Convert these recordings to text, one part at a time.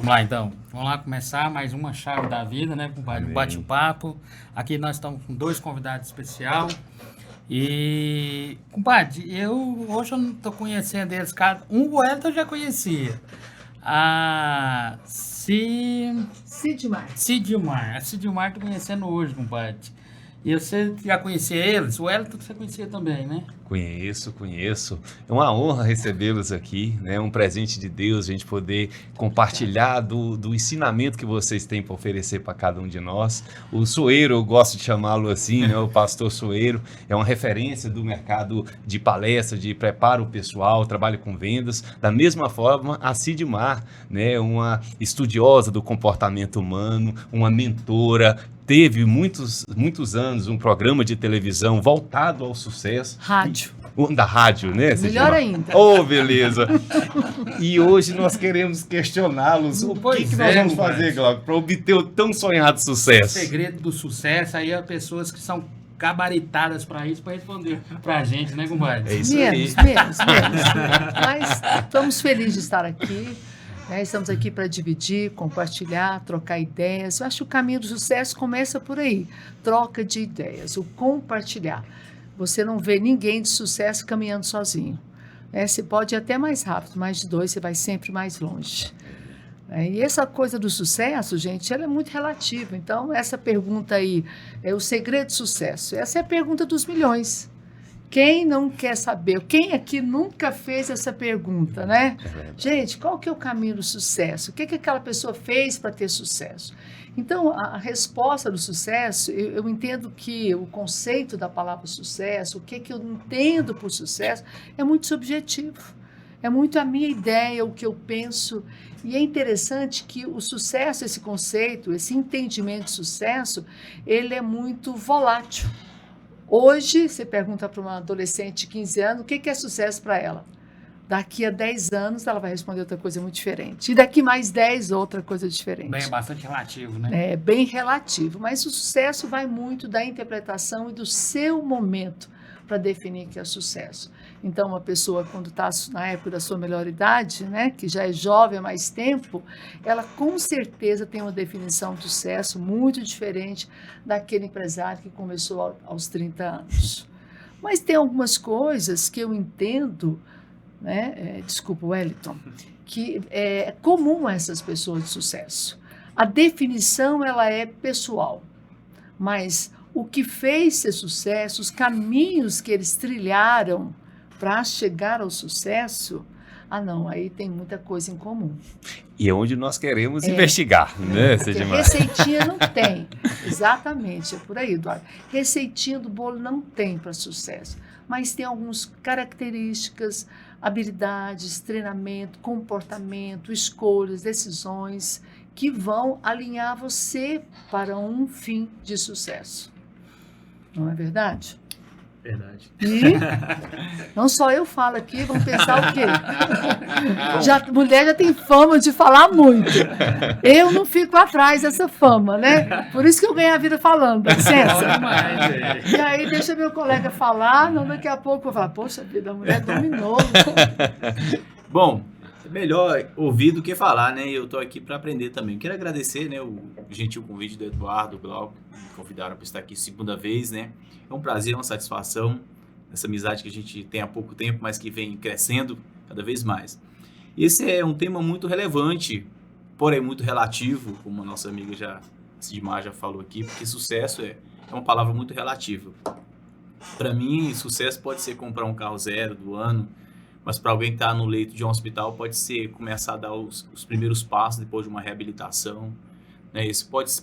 Vamos lá, então. Vamos lá começar mais uma chave da vida, né, compadre? Um bate-papo. Aqui nós estamos com dois convidados especiais. E, compadre, hoje eu não estou conhecendo eles, cara. O Elton eu já conhecia. A Sidmar. A Sidmar estou conhecendo hoje, compadre. E você já conhecia eles? O Elton você conhecia também, né? Conheço. É uma honra recebê-los aqui, né? Um presente de Deus, a gente poder compartilhar do ensinamento que vocês têm para oferecer para cada um de nós. O Soeiro, eu gosto de chamá-lo assim, né? O pastor Soeiro é uma referência do mercado de palestra, de preparo pessoal, trabalho com vendas. Da mesma forma, a Sidmar, né? Uma estudiosa do comportamento humano, uma mentora, teve muitos anos um programa de televisão voltado ao sucesso. Rádio. Da rádio, né? Melhor ainda. Oh, beleza. E hoje nós queremos questioná-los. O que nós vamos fazer, Glauco, para obter o tão sonhado sucesso? O segredo do sucesso aí é pessoas que são gabaritadas para isso, para responder para a gente, né, compadre? É isso menos. Mas estamos felizes de estar aqui. Estamos aqui para dividir, compartilhar, trocar ideias. Eu acho que o caminho do sucesso começa por aí. Troca de ideias, o compartilhar. Você não vê ninguém de sucesso caminhando sozinho. Você pode ir até mais rápido, mais de dois, você vai sempre mais longe. E essa coisa do sucesso, gente, ela é muito relativa. Então, essa pergunta aí, é o segredo do sucesso. Essa é a pergunta dos milhões. Quem não quer saber? Quem aqui nunca fez essa pergunta, né? Gente, qual que é o caminho do sucesso? O que aquela pessoa fez para ter sucesso? Então, a resposta do sucesso, eu entendo que o conceito da palavra sucesso, o que eu entendo por sucesso, é muito subjetivo. É muito a minha ideia, o que eu penso. E é interessante que o sucesso, esse conceito, esse entendimento de sucesso, ele é muito volátil. Hoje, você pergunta para uma adolescente de 15 anos o que é sucesso para ela. Daqui a 10 anos, ela vai responder outra coisa muito diferente. E daqui mais 10, outra coisa diferente. Bem, bastante relativo, né? É, bem relativo. Mas o sucesso vai muito da interpretação e do seu momento para definir o que é sucesso. Então, uma pessoa, quando está na época da sua melhor idade, né, que já é jovem há mais tempo, ela com certeza tem uma definição de sucesso muito diferente daquele empresário que começou aos 30 anos. Mas tem algumas coisas que eu entendo, né, desculpa, Wellington, que é comum a essas pessoas de sucesso. A definição, ela é pessoal, mas o que fez ser sucesso, os caminhos que eles trilharam para chegar ao sucesso, não, aí tem muita coisa em comum. E é onde nós queremos investigar, né, Sidmar? Receitinha não tem, exatamente, é por aí, Eduardo. Receitinha do bolo não tem para sucesso, mas tem algumas características, habilidades, treinamento, comportamento, escolhas, decisões que vão alinhar você para um fim de sucesso. Não é verdade? Verdade. E não só eu falo aqui, vamos pensar o quê? Mulher já tem fama de falar muito. Eu não fico atrás dessa fama, né? Por isso que eu ganhei a vida falando, dá licença. E aí deixa meu colega falar, daqui a pouco eu vou falar, poxa vida, a mulher dominou. Bom, é melhor ouvir do que falar, né? Eu estou aqui para aprender também. Quero agradecer, né, o gentil convite do Eduardo, do Glauco, que me convidaram para estar aqui segunda vez, né? É um prazer, uma satisfação, essa amizade que a gente tem há pouco tempo, mas que vem crescendo cada vez mais. Esse é um tema muito relevante, porém muito relativo, como a nossa amiga Sidmar já falou aqui, porque sucesso é uma palavra muito relativa. Para mim, sucesso pode ser comprar um carro zero do ano, mas para alguém que está no leito de um hospital pode ser começar a dar os primeiros passos depois de uma reabilitação.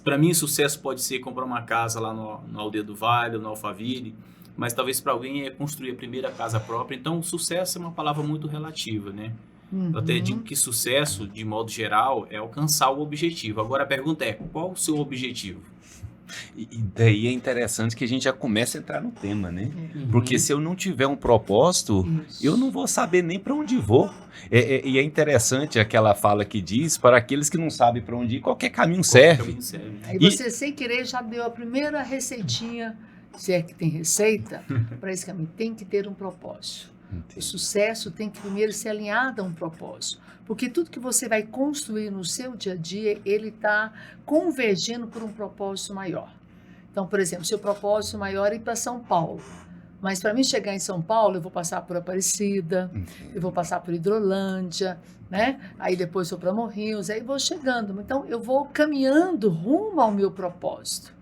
Para mim, sucesso pode ser comprar uma casa lá no Aldeia do Vale, no Alphaville, mas talvez para alguém é construir a primeira casa própria. Então, sucesso é uma palavra muito relativa, né? Uhum. Eu até digo que sucesso, de modo geral, é alcançar o objetivo. Agora, a pergunta é, qual o seu objetivo? E daí é interessante que a gente já começa a entrar no tema, né? Porque se eu não tiver um propósito, eu não vou saber nem para onde vou. E é interessante aquela fala que diz, para aqueles que não sabem para onde ir, qualquer caminho serve. Aí você, sem querer, já deu a primeira receitinha, se é que tem receita, para esse caminho. Tem que ter um propósito. Entendi. O sucesso tem que primeiro ser alinhado a um propósito. Porque tudo que você vai construir no seu dia a dia, ele está convergindo por um propósito maior. Então, por exemplo, seu propósito maior é ir para São Paulo. Mas para mim chegar em São Paulo, eu vou passar por Aparecida, eu vou passar por Hidrolândia, né? Aí depois vou para Morrinhos, aí vou chegando. Então, eu vou caminhando rumo ao meu propósito.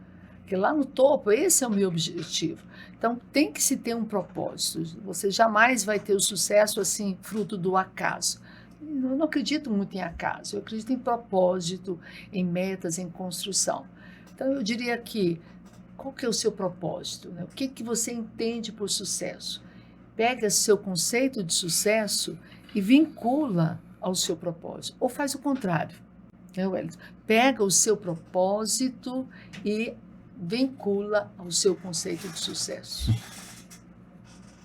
Porque lá no topo, esse é o meu objetivo. Então, tem que se ter um propósito. Você jamais vai ter o sucesso assim, fruto do acaso. Eu não acredito muito em acaso, eu acredito em propósito, em metas, em construção. Então, eu diria que, qual que é o seu propósito? Né? O que, que você entende por sucesso? Pega seu conceito de sucesso e vincula ao seu propósito. Ou faz o contrário, né, Wellington? Pega o seu propósito e vincula ao seu conceito de sucesso.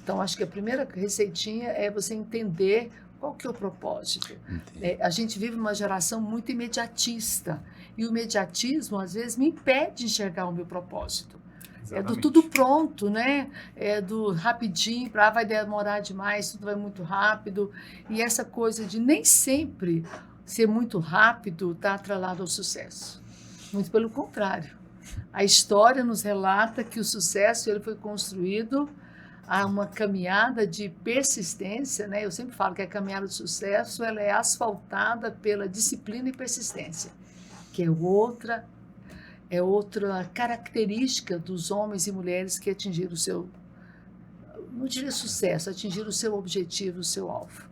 Então, acho que a primeira receitinha é você entender qual que é o propósito. A gente vive uma geração muito imediatista. E o imediatismo, às vezes, me impede de enxergar o meu propósito. Exatamente. É do tudo pronto, né? É do rapidinho, vai demorar demais, tudo vai muito rápido. E essa coisa de nem sempre ser muito rápido está atrelado ao sucesso. Muito pelo contrário. A história nos relata que o sucesso ele foi construído a uma caminhada de persistência, né? Eu sempre falo que a caminhada de sucesso ela é asfaltada pela disciplina e persistência, que é outra característica dos homens e mulheres que atingiram o seu, não diria sucesso, atingiram o seu objetivo, o seu alvo.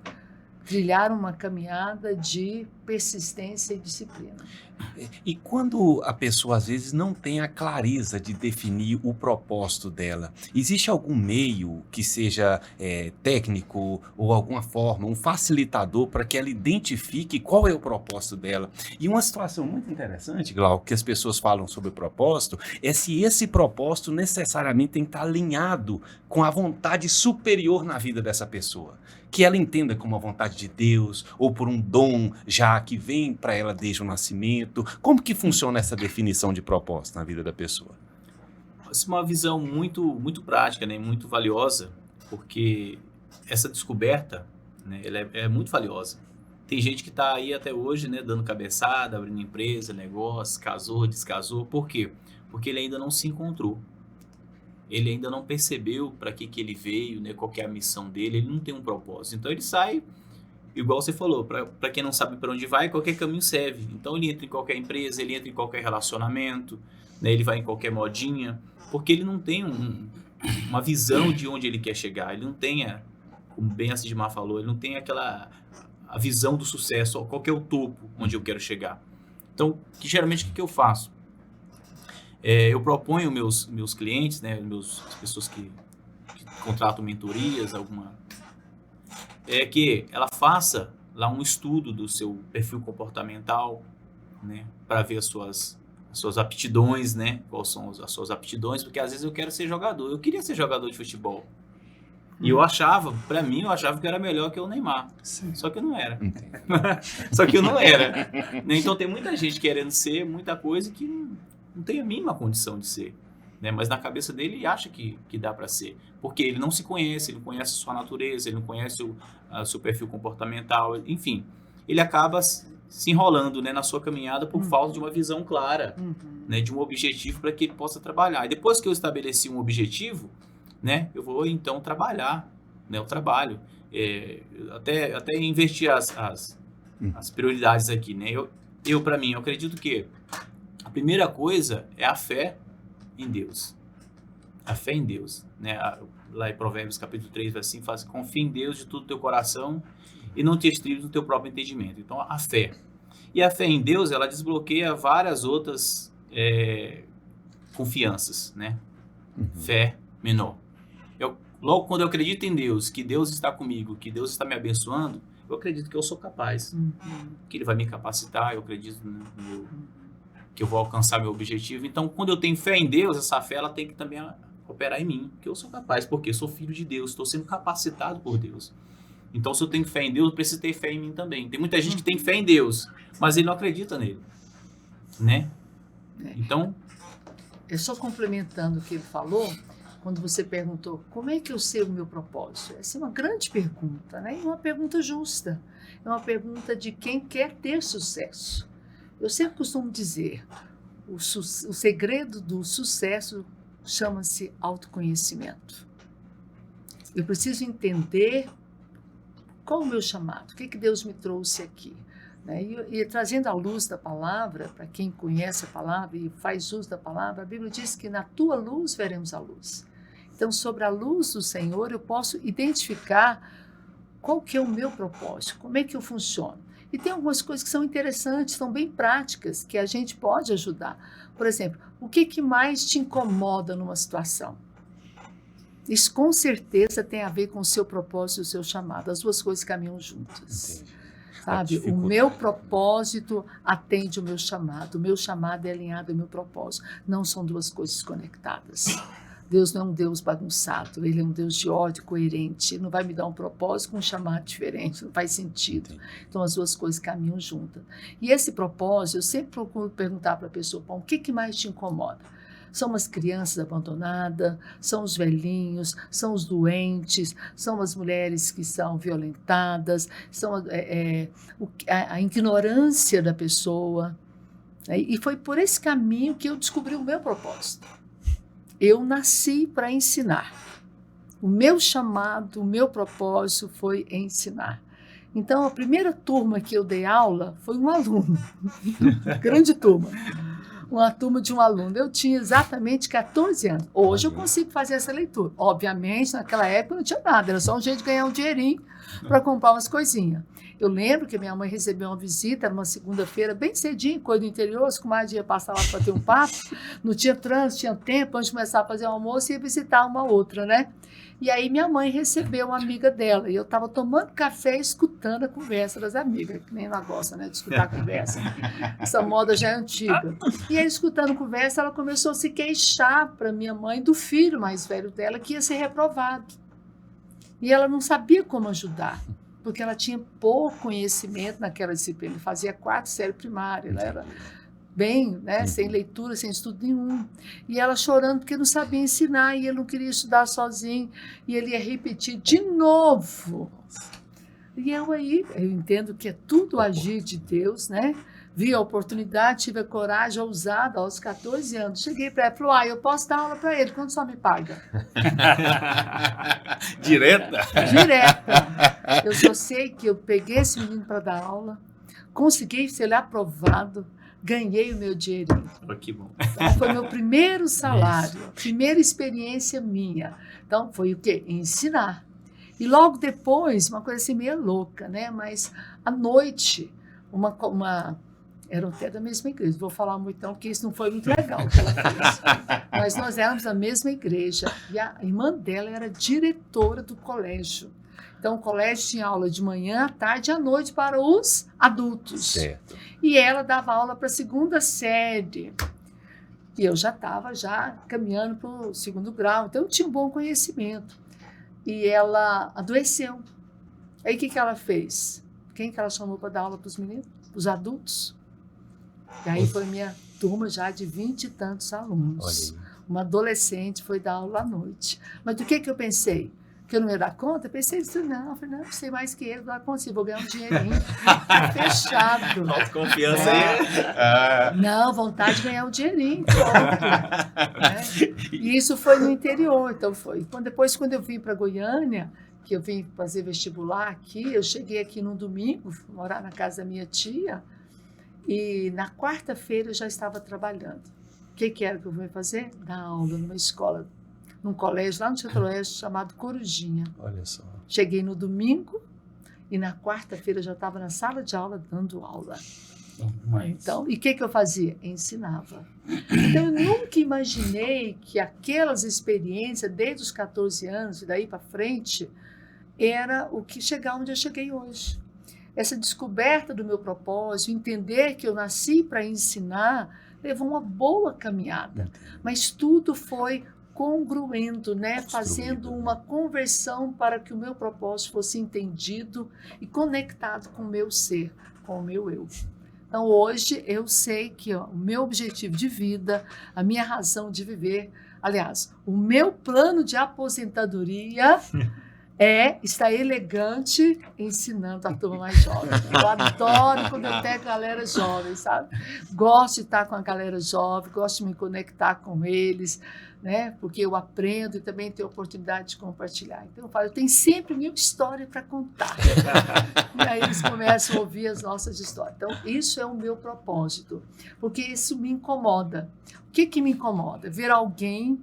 Trilhar uma caminhada de persistência e disciplina. E quando a pessoa às vezes não tem a clareza de definir o propósito dela, existe algum meio que seja técnico ou alguma forma, um facilitador para que ela identifique qual é o propósito dela? E uma situação muito interessante, Glauco, que as pessoas falam sobre o propósito, é se esse propósito necessariamente tem que estar alinhado com a vontade superior na vida dessa pessoa. Que ela entenda como a vontade de Deus ou por um dom já que vem para ela desde o nascimento. Como que funciona essa definição de propósito na vida da pessoa? Essa é uma visão muito prática, né? Muito valiosa, porque essa descoberta, né, ela é muito valiosa. Tem gente que está aí até hoje, né, dando cabeçada, abrindo empresa, negócio, casou, descasou. Por quê? Porque ele ainda não se encontrou. Ele ainda não percebeu para que ele veio, né, qual que é a missão dele, ele não tem um propósito. Então ele sai, igual você falou, para quem não sabe para onde vai, qualquer caminho serve. Então ele entra em qualquer empresa, ele entra em qualquer relacionamento, né, ele vai em qualquer modinha, porque ele não tem uma visão de onde ele quer chegar. Ele não tem, como bem a Sidmar falou, ele não tem a visão do sucesso, qual que é o topo onde eu quero chegar. Então, geralmente o que eu faço? Eu proponho meus clientes, né, as pessoas que contratam mentorias, que ela faça lá um estudo do seu perfil comportamental, né, para ver as suas aptidões, né, quais são as suas aptidões, porque às vezes eu quero ser jogador, eu queria ser jogador de futebol. E eu achava que eu era melhor que o Neymar. Sim. Só que eu não era. Só que eu não era. Então tem muita gente querendo ser muita coisa que não tem a mínima condição de ser, né? Mas na cabeça dele ele acha que dá para ser, porque ele não se conhece, ele não conhece a sua natureza, ele não conhece o seu perfil comportamental, enfim, ele acaba se enrolando, né, na sua caminhada por falta de uma visão clara, né, de um objetivo para que ele possa trabalhar. E depois que eu estabeleci um objetivo, né, eu vou então trabalhar, né, o trabalho, até invertir as prioridades aqui, né? Para mim, eu acredito que a primeira coisa é a fé em Deus. A fé em Deus, né? Lá em Provérbios capítulo 3, assim, fala assim, confia em Deus de todo o teu coração e não te estribes no teu próprio entendimento. Então, a fé. E a fé em Deus, ela desbloqueia várias outras confianças, né? Fé menor. Logo, quando eu acredito em Deus, que Deus está comigo, que Deus está me abençoando, eu acredito que eu sou capaz. Que Ele vai me capacitar, eu acredito que eu vou alcançar meu objetivo. Então, quando eu tenho fé em Deus, essa fé ela tem que também operar em mim, que eu sou capaz, porque eu sou filho de Deus, estou sendo capacitado por Deus. Então, se eu tenho fé em Deus, eu preciso ter fé em mim também. Tem muita gente que tem fé em Deus, mas ele não acredita nele, né? Então... Eu só complementando o que ele falou, quando você perguntou como é que eu sei o meu propósito. Essa é uma grande pergunta, né? E uma pergunta justa. É uma pergunta de quem quer ter sucesso. Eu sempre costumo dizer, o segredo do sucesso chama-se autoconhecimento. Eu preciso entender qual é o meu chamado, o que Deus me trouxe aqui. Né? E trazendo a luz da palavra, para quem conhece a palavra e faz uso da palavra, a Bíblia diz que na tua luz veremos a luz. Então, sobre a luz do Senhor, eu posso identificar qual que é o meu propósito, como é que eu funciono. E tem algumas coisas que são interessantes, são bem práticas, que a gente pode ajudar. Por exemplo, o que mais te incomoda numa situação? Isso com certeza tem a ver com o seu propósito e o seu chamado. As duas coisas caminham juntas. Entendi. Sabe? O meu propósito atende o meu chamado. O meu chamado é alinhado ao meu propósito. Não são duas coisas conectadas. Deus não é um Deus bagunçado. Ele é um Deus de ordem coerente. Ele não vai me dar um propósito com um chamado diferente. Não faz sentido. Então, as duas coisas caminham juntas. E esse propósito, eu sempre procuro perguntar para a pessoa, o que mais te incomoda? São as crianças abandonadas, são os velhinhos, são os doentes, são as mulheres que são violentadas, são a ignorância da pessoa. E foi por esse caminho que eu descobri o meu propósito. Eu nasci para ensinar. O meu chamado, o meu propósito foi ensinar. Então, a primeira turma que eu dei aula foi um aluno, grande turma. Uma turma de um aluno. Eu tinha exatamente 14 anos. Hoje eu consigo fazer essa leitura. Obviamente, naquela época não tinha nada, era só um jeito de ganhar um dinheirinho para comprar umas coisinhas. Eu lembro que minha mãe recebeu uma visita, era uma segunda-feira, bem cedinho, coisa do interior, os comadres iam passar lá para ter um papo, não tinha trânsito, tinha tempo, antes de começar a fazer o almoço, ia visitar uma outra, né? E aí minha mãe recebeu uma amiga dela, e eu estava tomando café e escutando a conversa das amigas, que nem ela gosta, né, de escutar a conversa. Essa moda já é antiga. E aí, escutando a conversa, ela começou a se queixar para minha mãe do filho mais velho dela, que ia ser reprovado. E ela não sabia como ajudar, porque ela tinha pouco conhecimento naquela disciplina. Ele fazia 4 série primária, ela era bem, né, sem leitura, sem estudo nenhum. E ela chorando porque não sabia ensinar, e ele não queria estudar sozinho, e ele ia repetir de novo. E eu entendo que é tudo agir de Deus, né? Vi a oportunidade, tive a coragem, a ousada, aos 14 anos. Cheguei para ela e falei, eu posso dar aula para ele, quanto só me paga? Direta? Direta. Eu só sei que eu peguei esse menino para dar aula, consegui ser aprovado, ganhei o meu dinheirinho. Oh, que bom. Então, foi meu primeiro salário, primeira experiência minha. Então, foi o quê? Ensinar. E logo depois, uma coisa assim meio louca, né? Mas à noite, eram até da mesma igreja. Vou falar muito então, porque isso não foi muito legal que ela fez. Mas nós éramos da mesma igreja. E a irmã dela era diretora do colégio. Então, o colégio tinha aula de manhã, à tarde e à noite para os adultos. Certo. E ela dava aula para a 2ª série. E eu já estava caminhando para o 2º grau. Então, eu tinha um bom conhecimento. E ela adoeceu. Aí, o que ela fez? Quem que ela chamou para dar aula para os meninos? Os adultos. E aí foi minha turma já de 20 e tantos alunos. Olha aí. Uma adolescente foi dar aula à noite. Mas do que eu pensei? Que eu não ia dar conta? Eu pensei, não, sei mais que ele, não consigo, vou ganhar um dinheirinho. Fechado. Autoconfiança aí. Não, vontade de ganhar um dinheirinho. Né? E isso foi no interior, então foi. Depois, quando eu vim para Goiânia, que eu vim fazer vestibular aqui, eu cheguei aqui num domingo, morar na casa da minha tia, e na quarta-feira eu já estava trabalhando. O que era que eu vim fazer? Dar aula numa escola, num colégio, lá no Centro-Oeste, chamado Corujinha. Olha só. Cheguei no domingo e na quarta-feira eu já estava na sala de aula dando aula. Então, e o que eu fazia? Ensinava. Então, eu nunca imaginei que aquelas experiências, desde os 14 anos e daí para frente, era o que chegar onde eu cheguei hoje. Essa descoberta do meu propósito, entender que eu nasci para ensinar, levou uma boa caminhada. Mas tudo foi congruendo, né? Fazendo uma conversão para que o meu propósito fosse entendido e conectado com o meu ser, com o meu eu. Então, hoje, eu sei que o meu objetivo de vida, a minha razão de viver, Aliás, o meu plano de aposentadoria é estar elegante ensinando a turma mais jovem. Eu adoro quando eu pego galera jovem, sabe? Gosto de estar com a galera jovem, gosto de me conectar com eles, né? Porque eu aprendo e também tenho a oportunidade de compartilhar. Então eu falo, eu tenho sempre minha história para contar. E aí eles começam a ouvir as nossas histórias. Então isso é o meu propósito, porque isso me incomoda. O que me incomoda? Ver alguém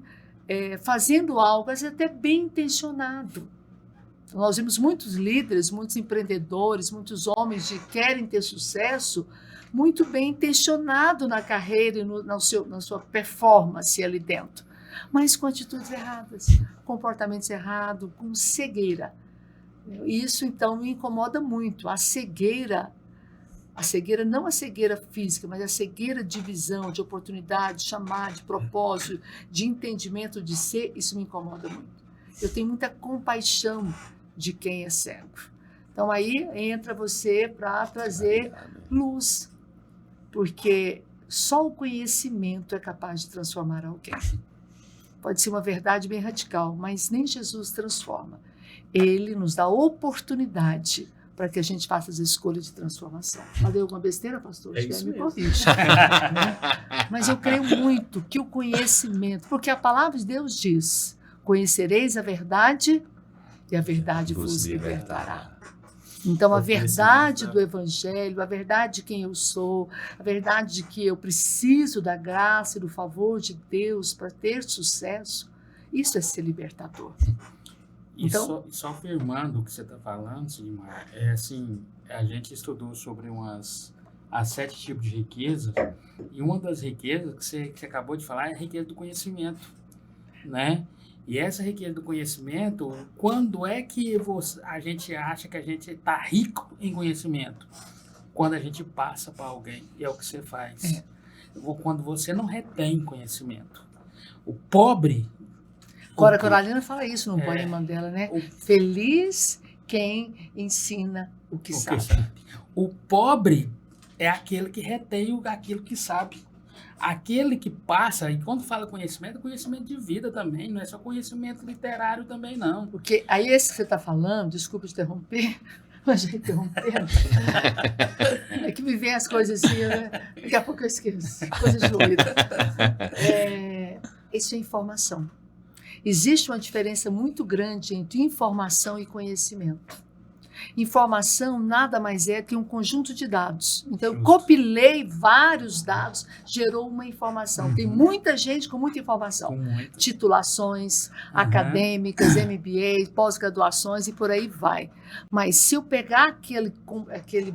fazendo algo, às vezes até bem intencionado. Nós vimos muitos líderes, muitos empreendedores, muitos homens que querem ter sucesso, muito bem intencionado na carreira e na sua performance ali dentro, mas com atitudes erradas, comportamentos errados, com cegueira. Isso, então, me incomoda muito. A cegueira, não a cegueira física, mas a cegueira de visão, de oportunidade, de chamar, de propósito, de entendimento de ser, isso me incomoda muito. Eu tenho muita compaixão de quem é cego. Então, aí entra você para trazer luz, porque só o conhecimento é capaz de transformar alguém. Pode ser uma verdade bem radical, mas nem Jesus transforma. Ele nos dá oportunidade para que a gente faça as escolhas de transformação. Falei alguma besteira, pastor? É isso me mesmo. corrija. Mas eu creio muito que o conhecimento, porque a palavra de Deus diz, conhecereis a verdade e a verdade vos libertará. Então, a verdade do Evangelho, a verdade de quem eu sou, a verdade de que eu preciso da graça e do favor de Deus para ter sucesso, isso é ser libertador. Então, só afirmando o que você está falando, Sidmar, é assim, a gente estudou sobre as 7 tipos de riquezas, e uma das riquezas que você acabou de falar é a riqueza do conhecimento, né? E essa riqueza do conhecimento, quando é que a gente acha que a gente está rico em conhecimento? Quando a gente passa para alguém, e é o que você faz. Quando você não retém conhecimento. O pobre... Agora, a Coralina fala isso no poema dela, né? Feliz quem ensina o que sabe. O pobre é aquele que retém aquilo que sabe. Aquele que passa, e quando fala conhecimento, é conhecimento de vida também, não é só conhecimento literário também, não. Porque aí esse que você está falando, desculpa interromper, mas já interrompendo, é que me vem as coisas assim, né? Daqui a pouco eu esqueço, coisas doidas. Isso é informação. Existe uma diferença muito grande entre informação e conhecimento. Informação nada mais é que um conjunto de dados. Então, eu compilei vários dados, gerou uma informação. Tem muita gente com muita informação. Titulações acadêmicas, MBA, pós-graduações e por aí vai. Mas se eu pegar aquele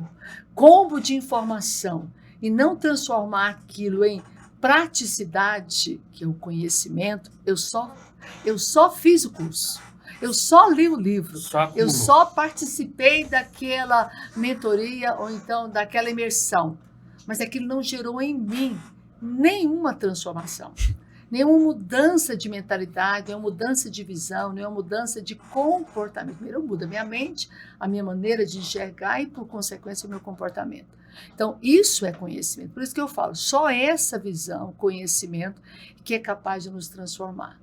combo de informação e não transformar aquilo em praticidade, que é o conhecimento, eu só fiz o curso. Eu só li o livro, eu só participei daquela mentoria ou então daquela imersão, mas aquilo não gerou em mim nenhuma transformação, nenhuma mudança de mentalidade, nenhuma mudança de visão, nenhuma mudança de comportamento. Primeiro muda a minha mente, a minha maneira de enxergar e, por consequência, o meu comportamento. Então, isso é conhecimento. Por isso que eu falo, só essa visão, conhecimento, que é capaz de nos transformar.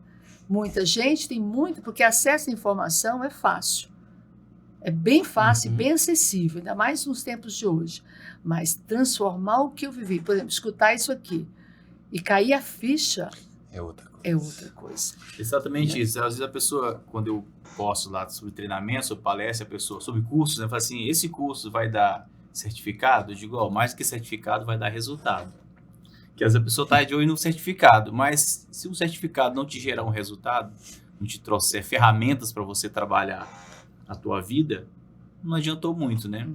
Muita gente tem muito, porque acesso à informação é fácil. É bem fácil, bem acessível, ainda mais nos tempos de hoje. Mas transformar o que eu vivi, por exemplo, escutar isso aqui e cair a ficha é outra coisa. Exatamente isso. Às vezes a pessoa, quando eu posto lá sobre treinamento, sobre palestra, a pessoa sobre cursos, né, fala assim, esse curso vai dar certificado? Eu digo, mais que certificado vai dar resultado. Que às vezes a pessoa está de olho no certificado, mas se o certificado não te gerar um resultado, não te trouxer ferramentas para você trabalhar a tua vida, não adiantou muito, né?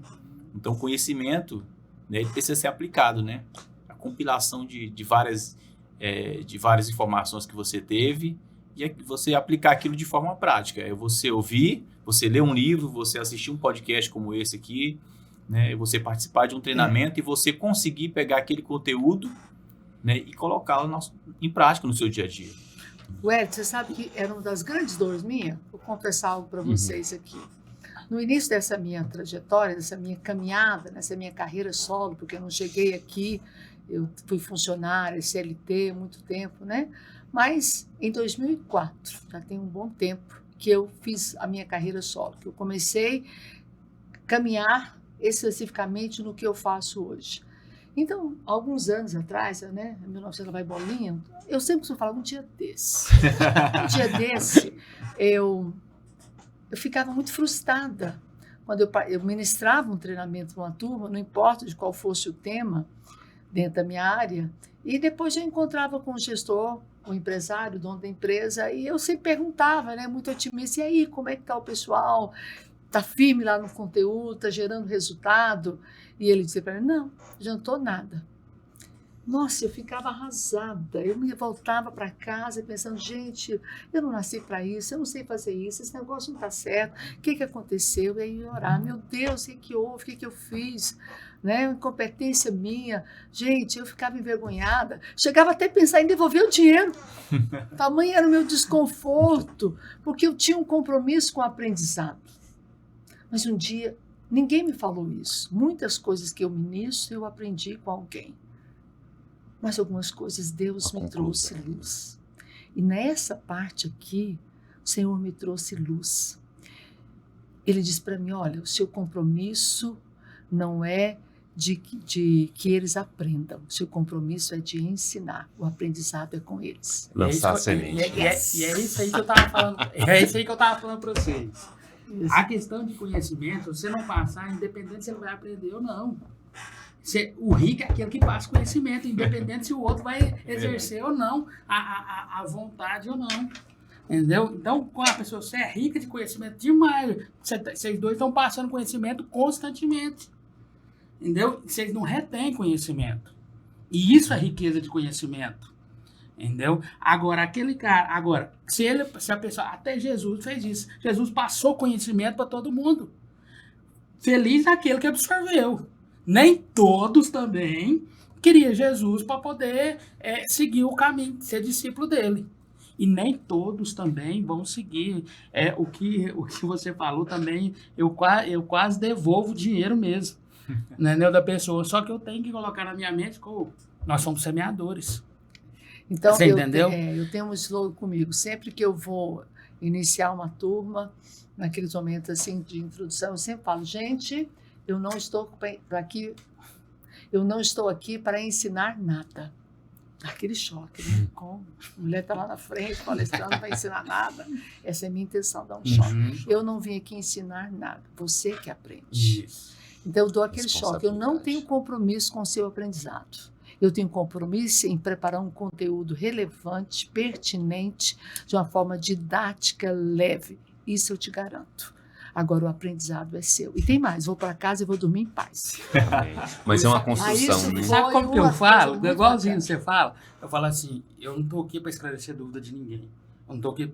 Então, conhecimento, né, ele precisa ser aplicado, né? A compilação de várias informações que você teve e você aplicar aquilo de forma prática. É você ouvir, você ler um livro, você assistir um podcast como esse aqui, né? Você participar de um treinamento e você conseguir pegar aquele conteúdo, né, e colocá-lo em prática no seu dia a dia. Ed, você sabe que era uma das grandes dores minha? Vou confessar algo para vocês aqui. No início dessa minha trajetória, dessa minha caminhada, nessa minha carreira solo, porque eu não cheguei aqui eu fui funcionária, CLT, muito tempo, né? Mas em 2004, já tem um bom tempo, que eu fiz a minha carreira solo, que eu comecei a caminhar especificamente no que eu faço hoje. Então, alguns anos atrás, né, em 1900 vai bolinha, eu sempre costumo falar, um dia desse, eu ficava muito frustrada quando eu ministrava um treinamento para uma turma, não importa de qual fosse o tema dentro da minha área, e depois eu encontrava com o gestor, o empresário, o dono da empresa, e eu sempre perguntava, né, muito otimista, e aí, como é que está o pessoal? Está firme lá no conteúdo, está gerando resultado? E ele dizia para mim, não adiantou nada. Nossa, eu ficava arrasada, eu me voltava para casa pensando, gente, eu não nasci para isso, eu não sei fazer isso, esse negócio não está certo, o que aconteceu? E aí eu orar, meu Deus, o que houve, o que eu fiz? Né? Incompetência minha. Gente, eu ficava envergonhada, chegava até a pensar em devolver o dinheiro. Tamanho era o meu desconforto, porque eu tinha um compromisso com o aprendizado. Mas um dia, ninguém me falou isso. Muitas coisas que eu ministro, eu aprendi com alguém. Mas algumas coisas Deus me trouxe luz. E nessa parte aqui, o Senhor me trouxe luz. Ele disse para mim, olha, o seu compromisso não é de que eles aprendam. O seu compromisso é de ensinar. O aprendizado é com eles. Lançar semente. E é isso aí que eu estava falando. É isso aí que eu estava falando para vocês. Isso. A questão de conhecimento, você não passar, independente se ele vai aprender ou não. O rico é aquele que passa conhecimento, independente se o outro vai exercer ou não, a vontade ou não. Entendeu? Então, quando a pessoa, você é rica de conhecimento demais, vocês dois estão passando conhecimento constantemente. Entendeu? Vocês não retêm conhecimento. E isso é riqueza de conhecimento. Entendeu? Agora, aquele cara, se a pessoa, até Jesus fez isso. Jesus passou conhecimento para todo mundo. Feliz aquele que absorveu. Nem todos também queriam Jesus para poder seguir o caminho, ser discípulo dele. E nem todos também vão seguir. O que você falou também, eu quase devolvo o dinheiro mesmo, né, da pessoa. Só que eu tenho que colocar na minha mente que nós somos semeadores. Então, você entendeu? Eu tenho um slogan comigo. Sempre que eu vou iniciar uma turma, naqueles momentos assim, de introdução, eu sempre falo, gente, eu não estou aqui para ensinar nada. Aquele choque, né? Como? A mulher está lá na frente, palestrando, não vai ensinar nada. Essa é a minha intenção, dar um choque. Eu não vim aqui ensinar nada. Você que aprende. Isso. Então, eu dou aquele choque. Eu não tenho compromisso com o seu aprendizado. Eu tenho compromisso em preparar um conteúdo relevante, pertinente, de uma forma didática, leve. Isso eu te garanto. Agora o aprendizado é seu. E tem mais, vou para casa e vou dormir em paz. Mas é uma construção, né? Sabe como que eu falo? Igualzinho você fala. Eu falo assim, eu não estou aqui para esclarecer dúvida de ninguém. Eu não estou aqui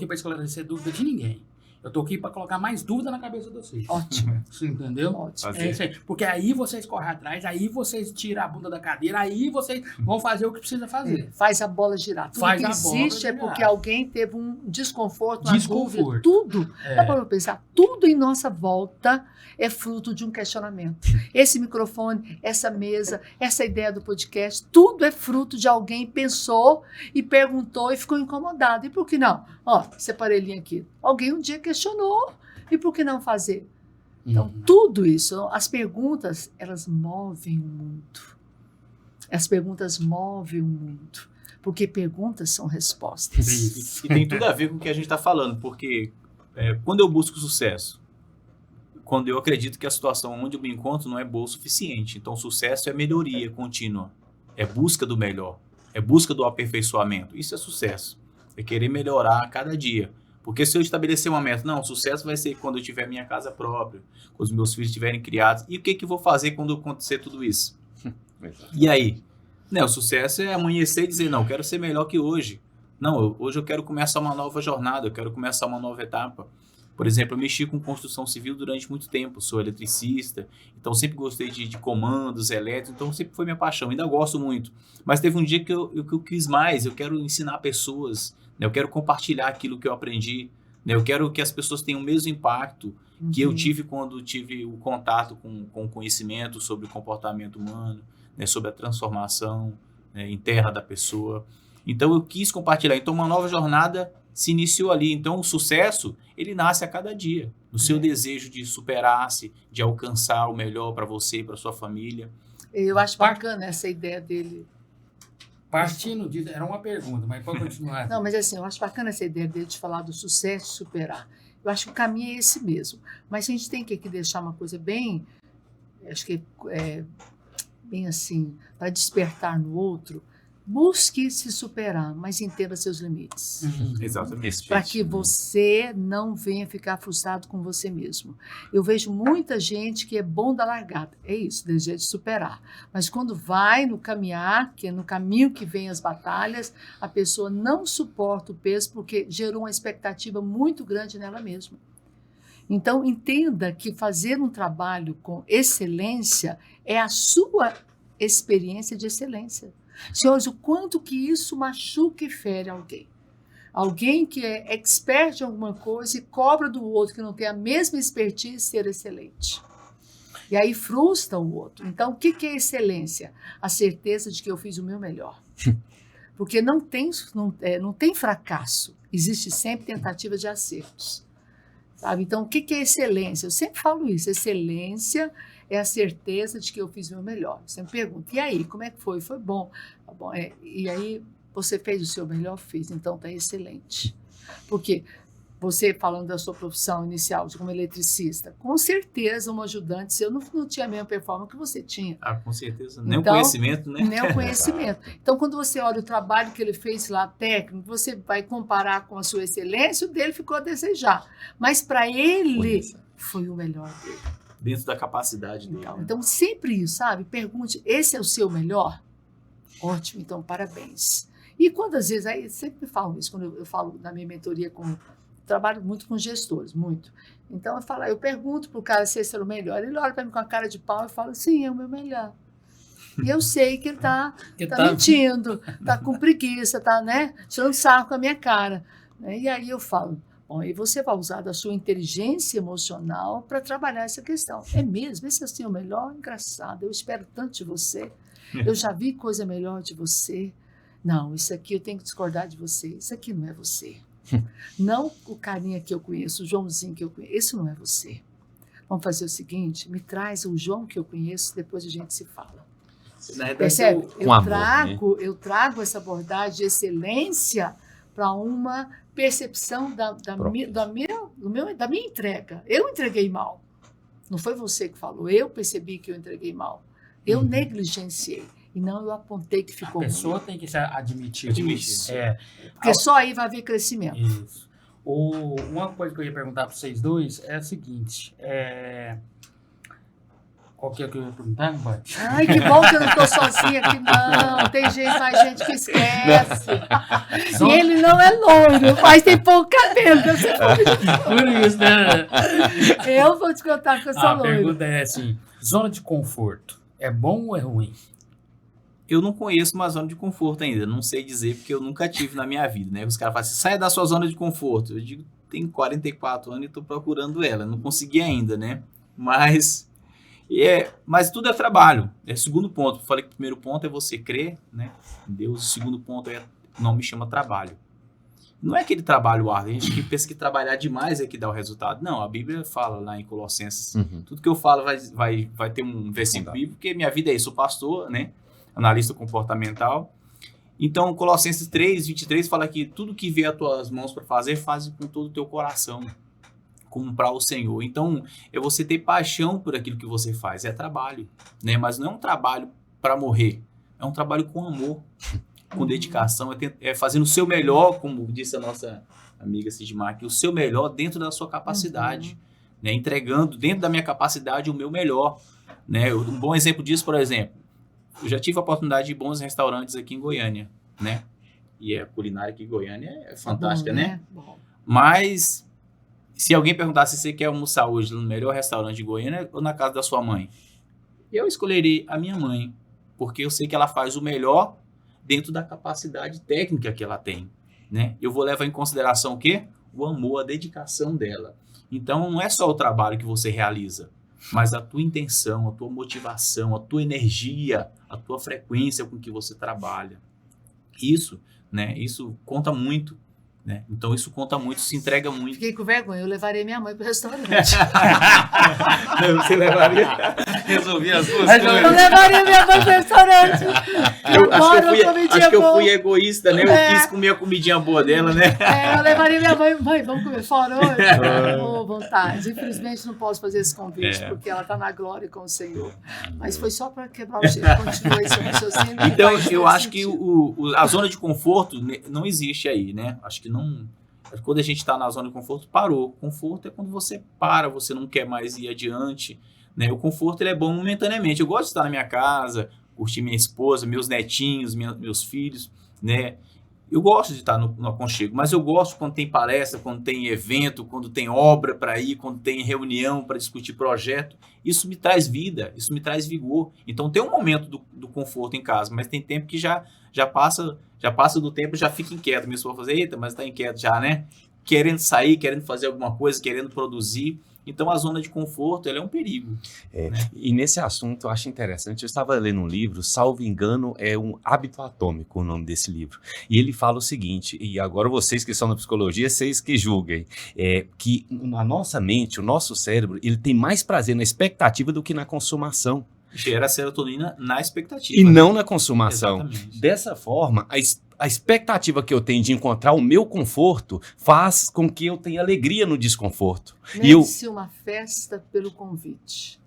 para esclarecer dúvida de ninguém. Eu estou aqui para colocar mais dúvida na cabeça de vocês. Ótimo. Você entendeu? Ótimo. É isso aí. Porque aí vocês correm atrás, aí vocês tiram a bunda da cadeira, aí vocês vão fazer o que precisa fazer. Faz a bola girar. Tudo Faz que a existe bola é porque girar. alguém teve um desconforto, uma dúvida. Tudo. É. Dá para pensar, tudo em nossa volta é fruto de um questionamento. Esse microfone, essa mesa, essa ideia do podcast, tudo é fruto de alguém que pensou e perguntou e ficou incomodado. E por que não? Ó, separei linha aqui. Alguém um dia questionou. E por que não fazer? Então, tudo isso, as perguntas, elas movem o mundo. As perguntas movem o mundo. Porque perguntas são respostas. E tem tudo a ver com o que a gente está falando, porque quando eu busco sucesso, quando eu acredito que a situação onde eu me encontro não é boa o suficiente. Então, sucesso é melhoria contínua. É busca do melhor. É busca do aperfeiçoamento. Isso é sucesso. É querer melhorar a cada dia. Porque se eu estabelecer uma meta, não, o sucesso vai ser quando eu tiver minha casa própria, quando os meus filhos estiverem criados. E o que eu vou fazer quando acontecer tudo isso? E aí? Né, o sucesso é amanhecer e dizer, não, eu quero ser melhor que hoje. Não, hoje eu quero começar uma nova jornada, eu quero começar uma nova etapa. Por exemplo, eu mexi com construção civil durante muito tempo, sou eletricista, então sempre gostei de comandos elétricos, então sempre foi minha paixão, ainda gosto muito. Mas teve um dia que eu quis mais, eu quero ensinar pessoas, né, eu quero compartilhar aquilo que eu aprendi, né, eu quero que as pessoas tenham o mesmo impacto que eu tive quando tive o contato com o conhecimento sobre o comportamento humano, né, sobre a transformação, né, interna da pessoa. Então eu quis compartilhar. Então uma nova jornada se iniciou ali. Então o sucesso, ele nasce a cada dia, no seu desejo de superar-se, de alcançar o melhor para você e para sua família. Eu acho bacana essa ideia dele. Partindo disso, era uma pergunta, mas pode continuar. Não, mas assim, eu acho bacana essa ideia dele de falar do sucesso e superar. Eu acho que o caminho é esse mesmo. Mas a gente tem que aqui deixar uma coisa bem, acho que bem assim, para despertar no outro. Busque se superar, mas entenda seus limites. Exatamente. Para que você não venha ficar frustrado com você mesmo. Eu vejo muita gente que é bom da largada. É isso, desejo de superar. Mas quando vai no caminhar, que é no caminho que vem as batalhas, a pessoa não suporta o peso porque gerou uma expectativa muito grande nela mesma. Então, entenda que fazer um trabalho com excelência é a sua experiência de excelência. Senhores, o quanto que isso machuca e fere alguém. Alguém que é expert em alguma coisa e cobra do outro que não tem a mesma expertise ser excelente. E aí frustra o outro. Então, o que é excelência? A certeza de que eu fiz o meu melhor. Porque não tem fracasso. Existe sempre tentativa de acertos. Sabe? Então, o que é excelência? Eu sempre falo isso. Excelência é a certeza de que eu fiz o meu melhor. Você me pergunta, e aí, como é que foi? Foi bom. Tá bom, e aí, você fez o seu melhor? Fiz, então está excelente. Porque você, falando da sua profissão inicial, como eletricista, com certeza um ajudante seu não tinha a mesma performance que você tinha. Ah, com certeza. Nem o conhecimento, né? Nem o conhecimento. Então, quando você olha o trabalho que ele fez lá, técnico, você vai comparar com a sua excelência, o dele ficou a desejar. Mas para ele, foi o melhor dele. Dentro da capacidade dele. Então, sempre isso, sabe? Pergunte, esse é o seu melhor? Ótimo, então, parabéns. E quantas vezes, aí sempre me falam isso, quando eu falo na minha mentoria, trabalho muito com gestores, muito. Então, eu pergunto para o cara se esse era o melhor. Ele olha para mim com a cara de pau e fala, sim, é o meu melhor. E eu sei que ele está mentindo, está com preguiça, está, né, tirando sarro com a minha cara. E aí eu falo, bom, e você vai usar da sua inteligência emocional para trabalhar essa questão. É mesmo? Esse é o seu melhor? Engraçado, eu espero tanto de você. Eu já vi coisa melhor de você. Não, isso aqui eu tenho que discordar de você. Isso aqui não é você. Não o carinha que eu conheço, o Joãozinho que eu conheço. Isso não é você. Vamos fazer o seguinte, me traz o João que eu conheço, depois a gente se fala. Percebe? Eu trago essa abordagem de excelência para uma percepção da minha entrega. Eu entreguei mal. Não foi você que falou. Eu percebi que eu entreguei mal. Eu negligenciei. E não eu apontei que ficou ruim. A pessoa tem que se admitir. Isso. Porque só aí vai haver crescimento. Isso. Uma coisa que eu ia perguntar para vocês dois é a seguinte. Qual que é que eu ia perguntar, pai? Ai, que bom que eu não estou sozinha aqui, não. Tem mais gente que esquece. E ele não é loiro, mas tem pouco cabelo. Por isso, né? Eu vou te contar que eu sou loiro. A pergunta é assim, zona de conforto, é bom ou é ruim? Eu não conheço uma zona de conforto ainda, não sei dizer, porque eu nunca tive na minha vida, né? Os caras falam assim, saia da sua zona de conforto. Eu digo, tenho 44 anos e estou procurando ela, não consegui ainda, né? Mas tudo é trabalho. É o segundo ponto. Eu falei que o primeiro ponto é você crer, né, em Deus. O segundo ponto não me chama trabalho. Não é aquele trabalho árduo. A gente que pensa que trabalhar demais é que dá o resultado. Não, a Bíblia fala lá em Colossenses. Tudo que eu falo vai ter um versículo bíblico, porque minha vida é isso. Eu sou pastor, né, analista comportamental. Então, Colossenses 3:23 fala que tudo que vier às tuas mãos para fazer, faz com todo o teu coração, como para o Senhor. Então, é você ter paixão por aquilo que você faz. É trabalho, né? Mas não é um trabalho para morrer. É um trabalho com amor, com dedicação. É fazendo o seu melhor, como disse a nossa amiga Sidmar, o seu melhor dentro da sua capacidade. Né? Entregando dentro da minha capacidade o meu melhor. Né? Um bom exemplo disso, por exemplo, eu já tive a oportunidade de bons restaurantes aqui em Goiânia. Né? E a culinária aqui em Goiânia é fantástica, né? Bom. Mas se alguém perguntasse se você quer almoçar hoje no melhor restaurante de Goiânia ou na casa da sua mãe, eu escolheria a minha mãe, porque eu sei que ela faz o melhor dentro da capacidade técnica que ela tem, né? Eu vou levar em consideração o quê? O amor, a dedicação dela. Então, não é só o trabalho que você realiza, mas a tua intenção, a tua motivação, a tua energia, a tua frequência com que você trabalha. Isso, né? Isso conta muito, né? Então, isso conta muito, se entrega muito. Fiquei com vergonha, eu levaria minha mãe para o restaurante. Você levaria... Resolvi as duas Eu coisas. levaria minha mãe para o restaurante. Acho que eu fui egoísta, né? Eu quis comer a comidinha boa dela, né? Eu levaria minha mãe, vamos comer fora hoje? Oh, vontade. Infelizmente não posso fazer esse convite, porque ela está na glória com o Senhor. Mas foi só para quebrar o gelo. Continua esse raciocínio. Então, eu acho que a zona de conforto não existe aí, né? Acho que não. Quando a gente está na zona de conforto, parou. Conforto é quando você para, você não quer mais ir adiante, né? O conforto ele é bom momentaneamente. Eu gosto de estar na minha casa, curtir minha esposa, meus netinhos, meus filhos, né? Eu gosto de estar no aconchego, mas eu gosto quando tem palestra, quando tem evento, quando tem obra para ir, quando tem reunião para discutir projeto. Isso me traz vida, isso me traz vigor. Então tem um momento do conforto em casa, mas tem tempo que já passa do tempo, já fica inquieto. Minha esposa fala, eita, mas está inquieto já, né? Querendo sair, querendo fazer alguma coisa, querendo produzir. Então, a zona de conforto ela é um perigo. Né? E nesse assunto, eu acho interessante, eu estava lendo um livro, salvo engano, é um Hábito Atômico o nome desse livro. E ele fala o seguinte, e agora vocês que são da psicologia, vocês que julguem, que na nossa mente, o nosso cérebro, ele tem mais prazer na expectativa do que na consumação. Gera serotonina na expectativa. E não na consumação. Exatamente. Dessa forma, a expectativa que eu tenho de encontrar o meu conforto faz com que eu tenha alegria no desconforto. Mede-se uma festa pelo convite.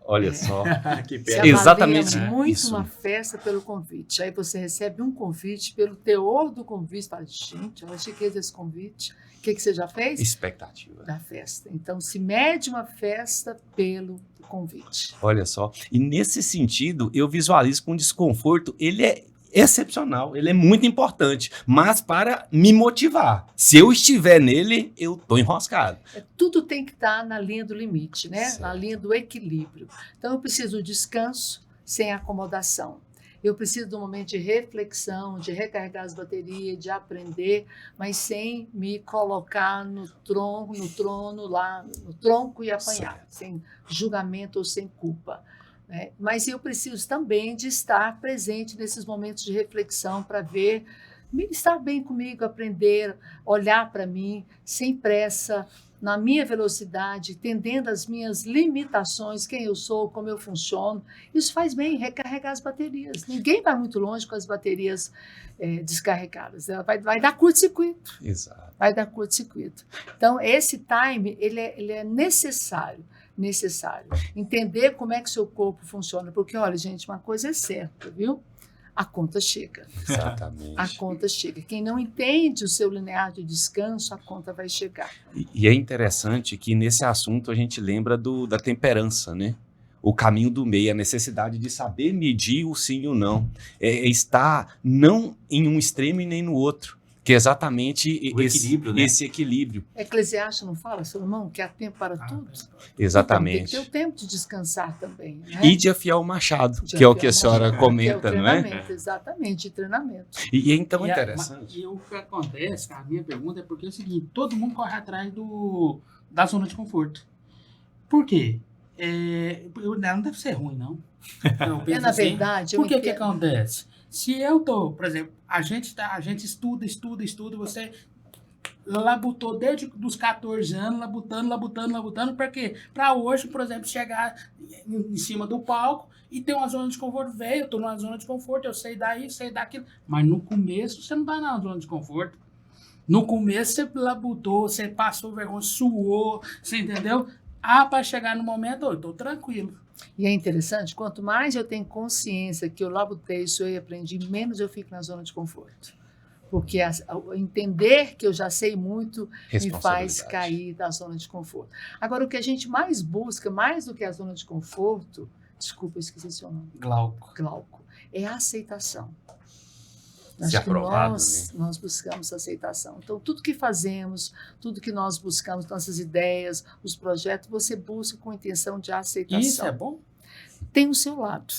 Olha só. Que Se pena. avalia Exatamente muito isso. uma festa pelo convite. Aí você recebe um convite pelo teor do convite. Fala, gente, eu achei que esse convite. O que você já fez? Expectativa. Da festa. Então, se mede uma festa pelo convite. Olha só. E nesse sentido, eu visualizo que um desconforto, ele é excepcional, ele é muito importante, mas para me motivar. Se eu estiver nele, eu estou enroscado. Tudo tem que estar na linha do limite, né? Certo. Na linha do equilíbrio. Então, eu preciso do descanso sem acomodação. Eu preciso de um momento de reflexão, de recarregar as baterias, de aprender, mas sem me colocar no tronco e apanhar, Certo. sem julgamento ou sem culpa. Né? Mas eu preciso também de estar presente nesses momentos de reflexão para ver, estar bem comigo, aprender, olhar para mim, sem pressa, na minha velocidade, entendendo as minhas limitações, quem eu sou, como eu funciono. Isso faz bem, recarregar as baterias. Ninguém vai muito longe com as baterias descarregadas. Ela vai dar curto-circuito. Exato. Vai dar curto-circuito. Então, esse time, ele é necessário. Entender como é que o seu corpo funciona. Porque, olha, gente, uma coisa é certa, viu? A conta chega. Exatamente. A conta chega. Quem não entende o seu linear de descanso, a conta vai chegar. E é interessante que nesse assunto a gente lembra da temperança, né? O caminho do meio, a necessidade de saber medir o sim e o não. É estar não em um extremo e nem no outro. Que é exatamente equilíbrio, né? Esse equilíbrio. Eclesiastes não fala, Salomão, que há tempo para tudo? Exatamente. Então, tem que ter o tempo de descansar também. Né? E de afiar o machado, De que é o afiar que a o senhora machado, comenta, que é o não é? treinamento, exatamente, de treinamento. E é então E interessante. E o que acontece, cara, a minha pergunta é porque é o seguinte, todo mundo corre atrás da zona de conforto. Por quê? Não deve ser ruim, não. Eu penso Na assim, verdade, por que entendo. acontece? Se eu tô, por exemplo, a gente estuda, você labutou desde os 14 anos, labutando, para quê? Para hoje, por exemplo, chegar em cima do palco e ter uma zona de conforto. Velho, eu tô numa zona de conforto, eu sei daí, sei daquilo. Mas no começo, você não vai na zona de conforto. No começo, você labutou, você passou vergonha, suou, você entendeu? Para chegar no momento, eu tô tranquilo. E é interessante, quanto mais eu tenho consciência que eu labutei, suei e aprendi, menos eu fico na zona de conforto. Porque entender que eu já sei muito me faz cair da zona de conforto. Agora, o que a gente mais busca, mais do que a zona de conforto, desculpa, eu esqueci seu nome. Glauco. É a aceitação. Se aprovado, Nós buscamos aceitação. Então, tudo que fazemos, tudo que nós buscamos, nossas ideias, os projetos, você busca com intenção de aceitação. Isso é bom? Tem o seu lado,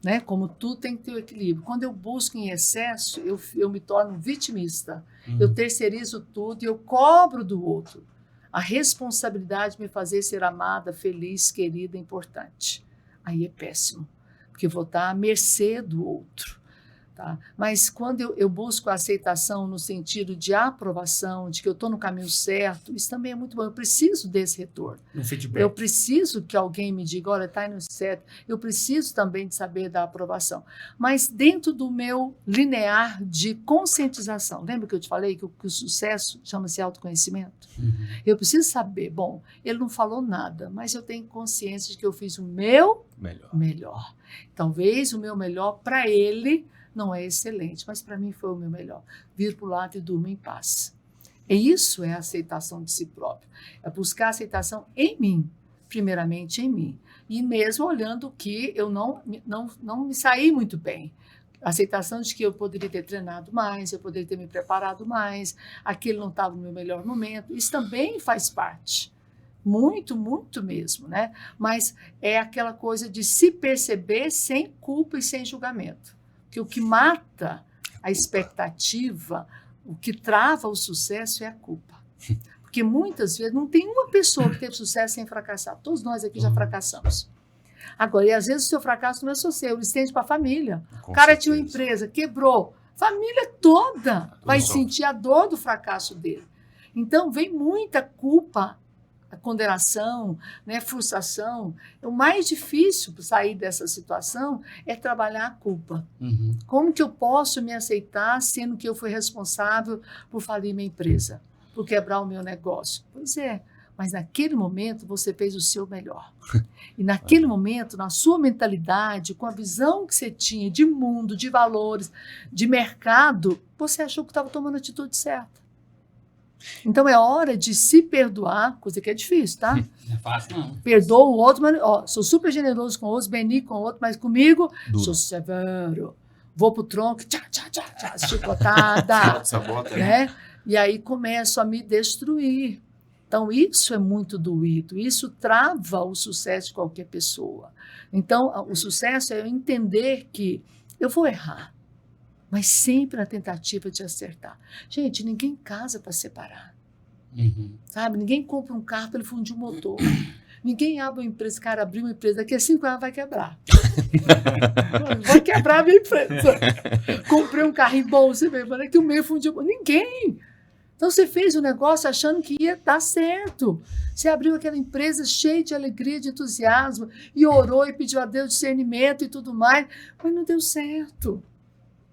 né? Como tudo tem que ter o equilíbrio. Quando eu busco em excesso, eu me torno vitimista. Eu terceirizo tudo e eu cobro do outro a responsabilidade de me fazer ser amada, feliz, querida, importante. Aí é péssimo, porque eu vou estar à mercê do outro. Tá? Mas quando eu busco a aceitação no sentido de aprovação, de que eu estou no caminho certo, isso também é muito bom. Eu preciso desse retorno. No feedback. Eu preciso que alguém me diga, olha, está indo certo. Eu preciso também de saber da aprovação. Mas dentro do meu linear de conscientização, lembra que eu te falei que o sucesso chama-se autoconhecimento? Uhum. Eu preciso saber, bom, ele não falou nada, mas eu tenho consciência de que eu fiz o meu melhor. Talvez o meu melhor para ele não é excelente, mas para mim foi o meu melhor. Vir para o lado e durmo em paz. E isso é a aceitação de si próprio. É buscar a aceitação em mim, primeiramente em mim. E mesmo olhando que eu não me saí muito bem. A aceitação de que eu poderia ter treinado mais, eu poderia ter me preparado mais, aquele não estava no meu melhor momento. Isso também faz parte. Muito, muito mesmo, né? Mas é aquela coisa de se perceber sem culpa e sem julgamento. Que o que mata a expectativa, o que trava o sucesso é a culpa. Porque muitas vezes não tem uma pessoa que teve sucesso sem fracassar. Todos nós aqui já fracassamos. Agora, e às vezes o seu fracasso não é só seu, ele estende para a família. O cara tinha uma empresa, quebrou. Família toda vai sentir a dor do fracasso dele. Então, vem muita culpa, a condenação, né, frustração. O mais difícil para sair dessa situação é trabalhar a culpa. Uhum. Como que eu posso me aceitar sendo que eu fui responsável por falir minha empresa, por quebrar o meu negócio? Pois é, mas naquele momento você fez o seu melhor. E naquele momento, na sua mentalidade, com a visão que você tinha de mundo, de valores, de mercado, você achou que estava tomando a atitude certa. Então é hora de se perdoar, coisa que é difícil, tá? Não é fácil, não. Perdoo o outro, mas sou super generoso com outros, benigno com o outro, mas comigo sou severo. Vou pro tronco, tchá, chicotada. Sabota, né? E aí começo a me destruir. Então isso é muito doído, isso trava o sucesso de qualquer pessoa. Então o sucesso é eu entender que eu vou errar, mas sempre na tentativa de acertar. Gente, ninguém casa para separar. Uhum. Sabe? Ninguém compra um carro para ele fundir o motor. Ninguém abre uma empresa, cara, abriu uma empresa, daqui a 5 anos vai quebrar. Vai quebrar a minha empresa. Comprei um carrinho bom, você vê, mas daqui a um mês fundiu o motor. Ninguém. Então você fez o negócio achando que ia dar certo. Você abriu aquela empresa cheia de alegria, de entusiasmo, e orou e pediu a Deus discernimento e tudo mais, mas não deu certo.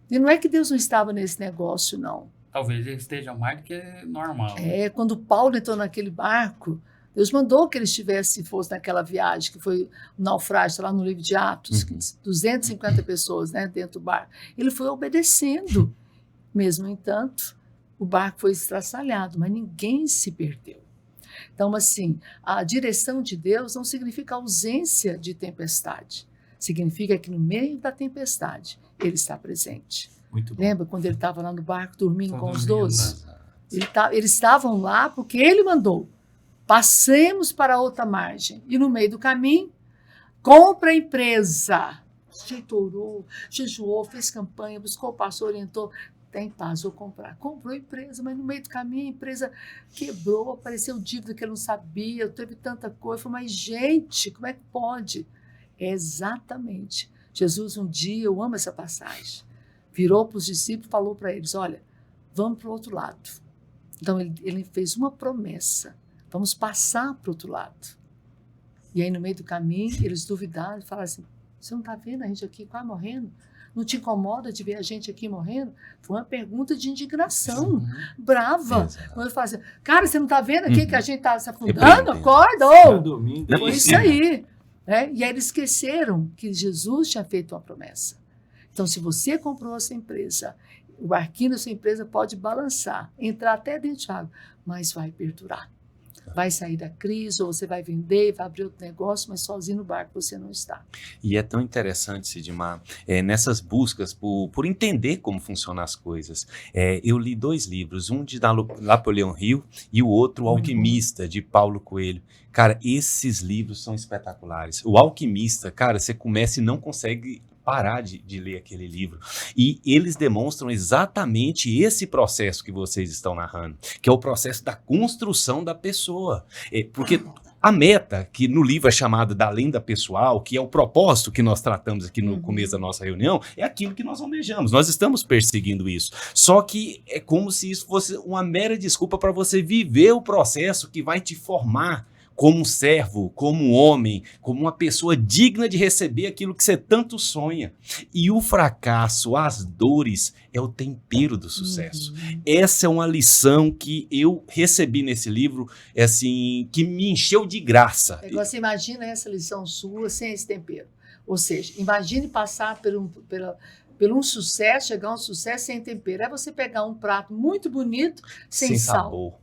E não é que Deus não estava nesse negócio, não. Talvez ele esteja mais do que normal. É, quando Paulo entrou naquele barco, Deus mandou que ele fosse naquela viagem, que foi um naufrágio, lá no livro de Atos, 250 pessoas, né, dentro do barco. Ele foi obedecendo. Mesmo, no entanto, o barco foi estraçalhado, mas ninguém se perdeu. Então, assim, a direção de Deus não significa ausência de tempestade. Significa que no meio da tempestade, ele está presente. Muito bom. Lembra quando ele estava lá no barco dormindo com os Dormindo, 12? Eles estavam lá porque ele mandou. Passemos para outra margem. E no meio do caminho, compra a empresa. O jeito orou, jejuou, fez campanha, buscou o pastor, orientou. Tem paz, vou comprar. Comprou a empresa, mas no meio do caminho a empresa quebrou, apareceu dívida que ele não sabia, teve tanta coisa. Eu falei, mas gente, como é que pode? É exatamente. Jesus um dia, eu amo essa passagem, virou para os discípulos e falou para eles, olha, vamos para o outro lado. Então ele fez uma promessa, vamos passar para o outro lado. E aí no meio do caminho eles duvidaram e falaram assim, você não está vendo a gente aqui quase morrendo? Não te incomoda de ver a gente aqui morrendo? Foi uma pergunta de indignação, brava. Quando eu falo assim, cara, você não está vendo aqui que a gente está se afundando? Acorda! Tá dormindo. Foi isso aí. Né? E aí eles esqueceram que Jesus tinha feito uma promessa. Então, se você comprou essa empresa, o barquinho da sua empresa pode balançar, entrar até dentro de água, mas vai perdurar. Vai sair da crise, ou você vai vender, vai abrir outro negócio, mas sozinho no barco você não está. E é tão interessante, Sidmar, nessas buscas por entender como funcionam as coisas. Eu li 2 livros, um de Napoleão Hill e o outro, O Alquimista, de Paulo Coelho. Cara, esses livros são espetaculares. O Alquimista, cara, você começa e não consegue parar de ler aquele livro. E eles demonstram exatamente esse processo que vocês estão narrando, que é o processo da construção da pessoa. Porque a meta, que no livro é chamada da lenda pessoal, que é o propósito que nós tratamos aqui no começo da nossa reunião, é aquilo que nós almejamos. Nós estamos perseguindo isso. Só que é como se isso fosse uma mera desculpa para você viver o processo que vai te formar como um servo, como um homem, como uma pessoa digna de receber aquilo que você tanto sonha. E o fracasso, as dores, é o tempero do sucesso. Essa é uma lição que eu recebi nesse livro, assim, que me encheu de graça. Você imagina essa lição sua sem esse tempero. Ou seja, imagine passar por um sucesso, chegar a um sucesso sem tempero. É você pegar um prato muito bonito, sem sal. Sabor.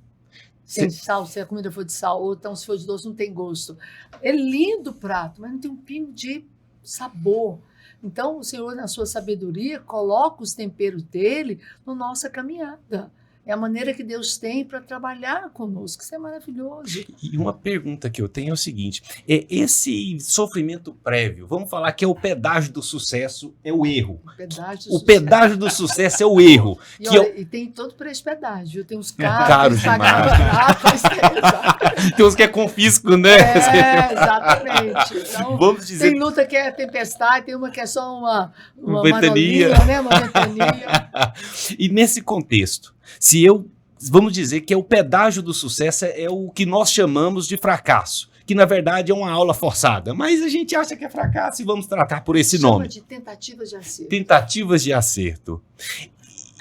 Sem sal, se a comida for de sal, ou então se for de doce, não tem gosto. É lindo o prato, mas não tem um pingo de sabor. Então, o Senhor, na sua sabedoria, coloca os temperos dele na nossa caminhada. É a maneira que Deus tem para trabalhar conosco. Isso é maravilhoso. E uma pergunta que eu tenho é o seguinte, esse sofrimento prévio, vamos falar que é o pedágio do sucesso, é o erro. O pedágio do sucesso é o erro. E, olha, e tem todo preço pedágio. Tem uns caros demais. Tem uns que é confisco, né? Exatamente. Então, vamos dizer... Tem luta que é tempestade, tem uma que é só uma ventania, né? Uma ventania. E nesse contexto, vamos dizer que o pedágio do sucesso é o que nós chamamos de fracasso, que na verdade é uma aula forçada, mas a gente acha que é fracasso e vamos tratar por esse nome. De tentativas de acerto. Tentativas de acerto.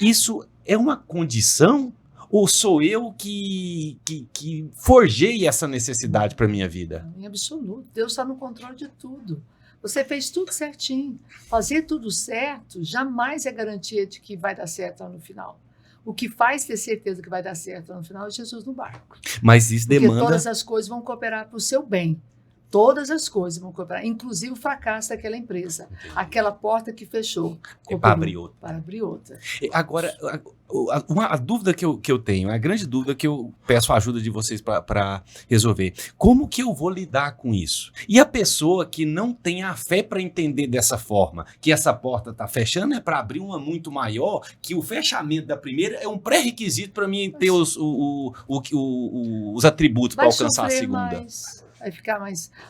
Isso é uma condição ou sou eu que forjei essa necessidade para minha vida? Em absoluto. Deus está no controle de tudo. Você fez tudo certinho. Fazer tudo certo jamais é garantia de que vai dar certo lá no final. O que faz ter certeza que vai dar certo no final é Jesus no barco. Mas isso demanda... Porque todas as coisas vão cooperar para o seu bem. Todas as coisas vão cooperar, inclusive o fracasso daquela empresa. Entendi. Aquela porta que fechou. Para abrir outra. Para abrir outra. Agora, a dúvida que eu tenho, a grande dúvida que eu peço a ajuda de vocês para resolver. Como que eu vou lidar com isso? E a pessoa que não tem a fé para entender dessa forma, que essa porta está fechando, é para abrir uma muito maior, que o fechamento da primeira é um pré-requisito para mim ter os atributos para alcançar a segunda.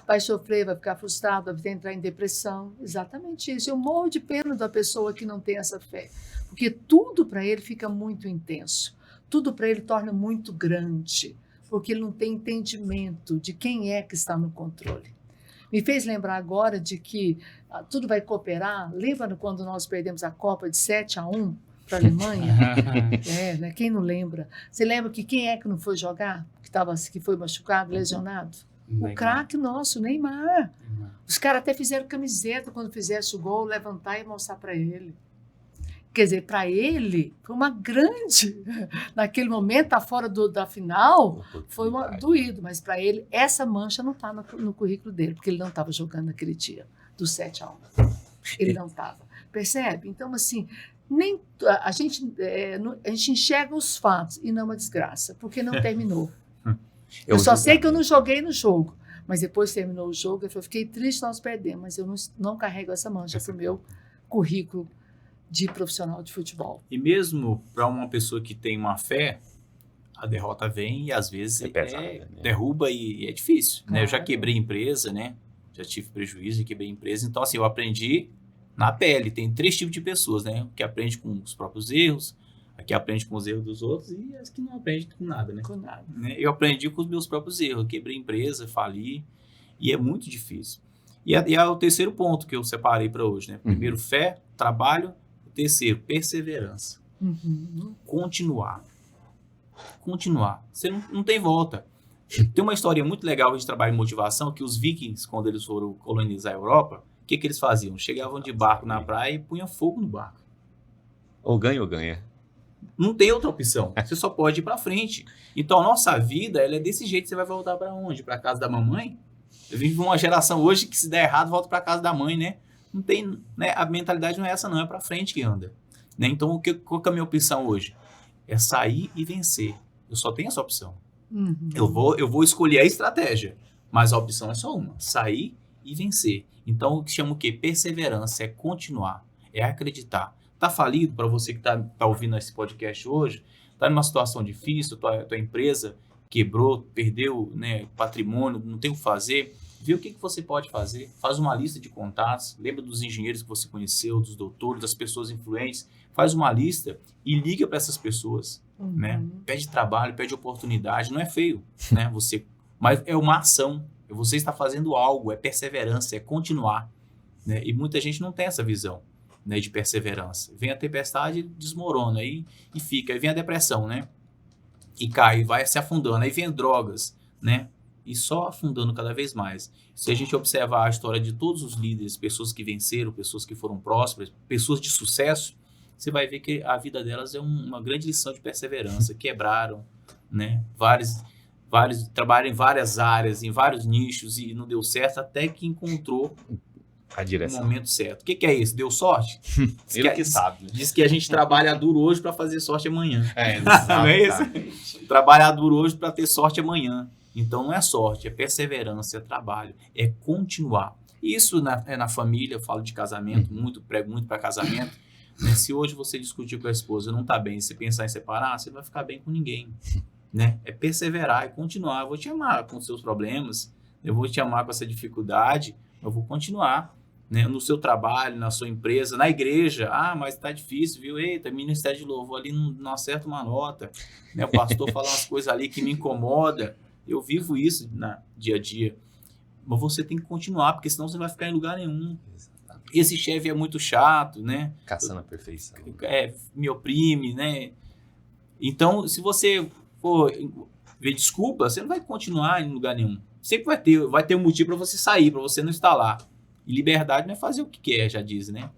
Vai sofrer, vai ficar frustrado, vai entrar em depressão. Exatamente isso. Eu morro de pena da pessoa que não tem essa fé. Porque tudo para ele fica muito intenso. Tudo para ele torna muito grande. Porque ele não tem entendimento de quem é que está no controle. Me fez lembrar agora de que tudo vai cooperar. Lembra quando nós perdemos a Copa de 7-1 para a Alemanha? Né? Quem não lembra? Você lembra que quem é que não foi jogar? Que foi machucado, lesionado? O craque nosso, Neymar. Os caras até fizeram camiseta quando fizesse o gol, levantar e mostrar para ele. Quer dizer, para ele, foi uma grande... Naquele momento, tá fora da final, foi doído. Mas para ele, essa mancha não está no currículo dele, porque ele não estava jogando naquele dia, do 7-1. Ele não estava. Percebe? Então, assim, a gente enxerga os fatos e não uma desgraça, porque não terminou. Eu só sei que eu não joguei no jogo, mas depois terminou o jogo, eu fiquei triste, nós perdemos, mas eu não carrego essa mancha para o meu currículo de profissional de futebol. E mesmo para uma pessoa que tem uma fé, a derrota vem e às vezes derruba e é difícil. Né? Eu já quebrei empresa, né? Já tive prejuízo e quebrei empresa, então assim, eu aprendi na pele. Tem 3 tipos de pessoas, né? Que aprende com os próprios erros, a que aprende com os erros dos outros e as que não aprendem com nada, né? Com nada. Né? Eu aprendi com os meus próprios erros. Eu quebrei empresa, fali e é muito difícil. E é o terceiro ponto que eu separei para hoje, né? Primeiro, fé, trabalho. Terceiro, perseverança. Continuar. Você não tem volta. Tem uma história muito legal de trabalho e motivação que os vikings, quando eles foram colonizar a Europa, o que eles faziam? Chegavam de barco na praia e punham fogo no barco. Ou ganha ou ganha. Não tem outra opção. Você só pode ir para frente. Então, a nossa vida, ela é desse jeito. Você vai voltar para onde? Para casa da mamãe? Eu vivo uma geração hoje que se der errado, volta para casa da mãe, né? Não tem, né? A mentalidade não é essa, não. É para frente que anda. Né? Então, qual que é a minha opção hoje? É sair e vencer. Eu só tenho essa opção. Eu vou escolher a estratégia. Mas a opção é só uma. Sair e vencer. Então, o que chama o quê? Perseverança, é continuar, é acreditar. Tá falido, para você que tá ouvindo esse podcast hoje, tá numa situação difícil, tua empresa quebrou, perdeu, né, patrimônio, não tem o que fazer, vê o que você pode fazer, faz uma lista de contatos, lembra dos engenheiros que você conheceu, dos doutores, das pessoas influentes, faz uma lista e liga para essas pessoas, né? Pede trabalho, pede oportunidade, não é feio, né? Mas é uma ação, você está fazendo algo, é perseverança, é continuar, né? E muita gente não tem essa visão, né, de perseverança. Vem a tempestade, desmorona aí e fica, aí vem a depressão, né? E cai, vai se afundando, aí vem drogas, né? E só afundando cada vez mais. Se a gente observar a história de todos os líderes, pessoas que venceram, pessoas que foram prósperas, pessoas de sucesso, você vai ver que a vida delas é uma grande lição de perseverança. Quebraram, né? Trabalharam em várias áreas, em vários nichos e não deu certo até que encontrou A o direção. momento certo. O que é isso? Deu sorte? Ele que sabe. Diz que a gente trabalha duro hoje para fazer sorte amanhã. É, Não é isso? Trabalhar duro hoje para ter sorte amanhã. Então não é sorte, é perseverança, é trabalho, é continuar. Isso na família, eu falo de casamento, prego muito para casamento. Né? Se hoje você discutir com a esposa e não está bem, se pensar em separar, você não vai ficar bem com ninguém. Né? É perseverar, é continuar. Eu vou te amar com os seus problemas, eu vou te amar com essa dificuldade, eu vou continuar. Né, no seu trabalho, na sua empresa, na igreja. Mas tá difícil, viu? Eita, ministério de louvor ali não acerta uma nota. Né? O pastor fala umas coisas ali que me incomoda. Eu vivo isso no dia a dia. Mas você tem que continuar, porque senão você não vai ficar em lugar nenhum. Exatamente. Esse chefe é muito chato, né? Caçando a perfeição. Me oprime, né? Então, se você for ver desculpa, você não vai continuar em lugar nenhum. Sempre vai ter um motivo para você sair, para você não estar lá. E liberdade não é fazer o que quer, já diz, né?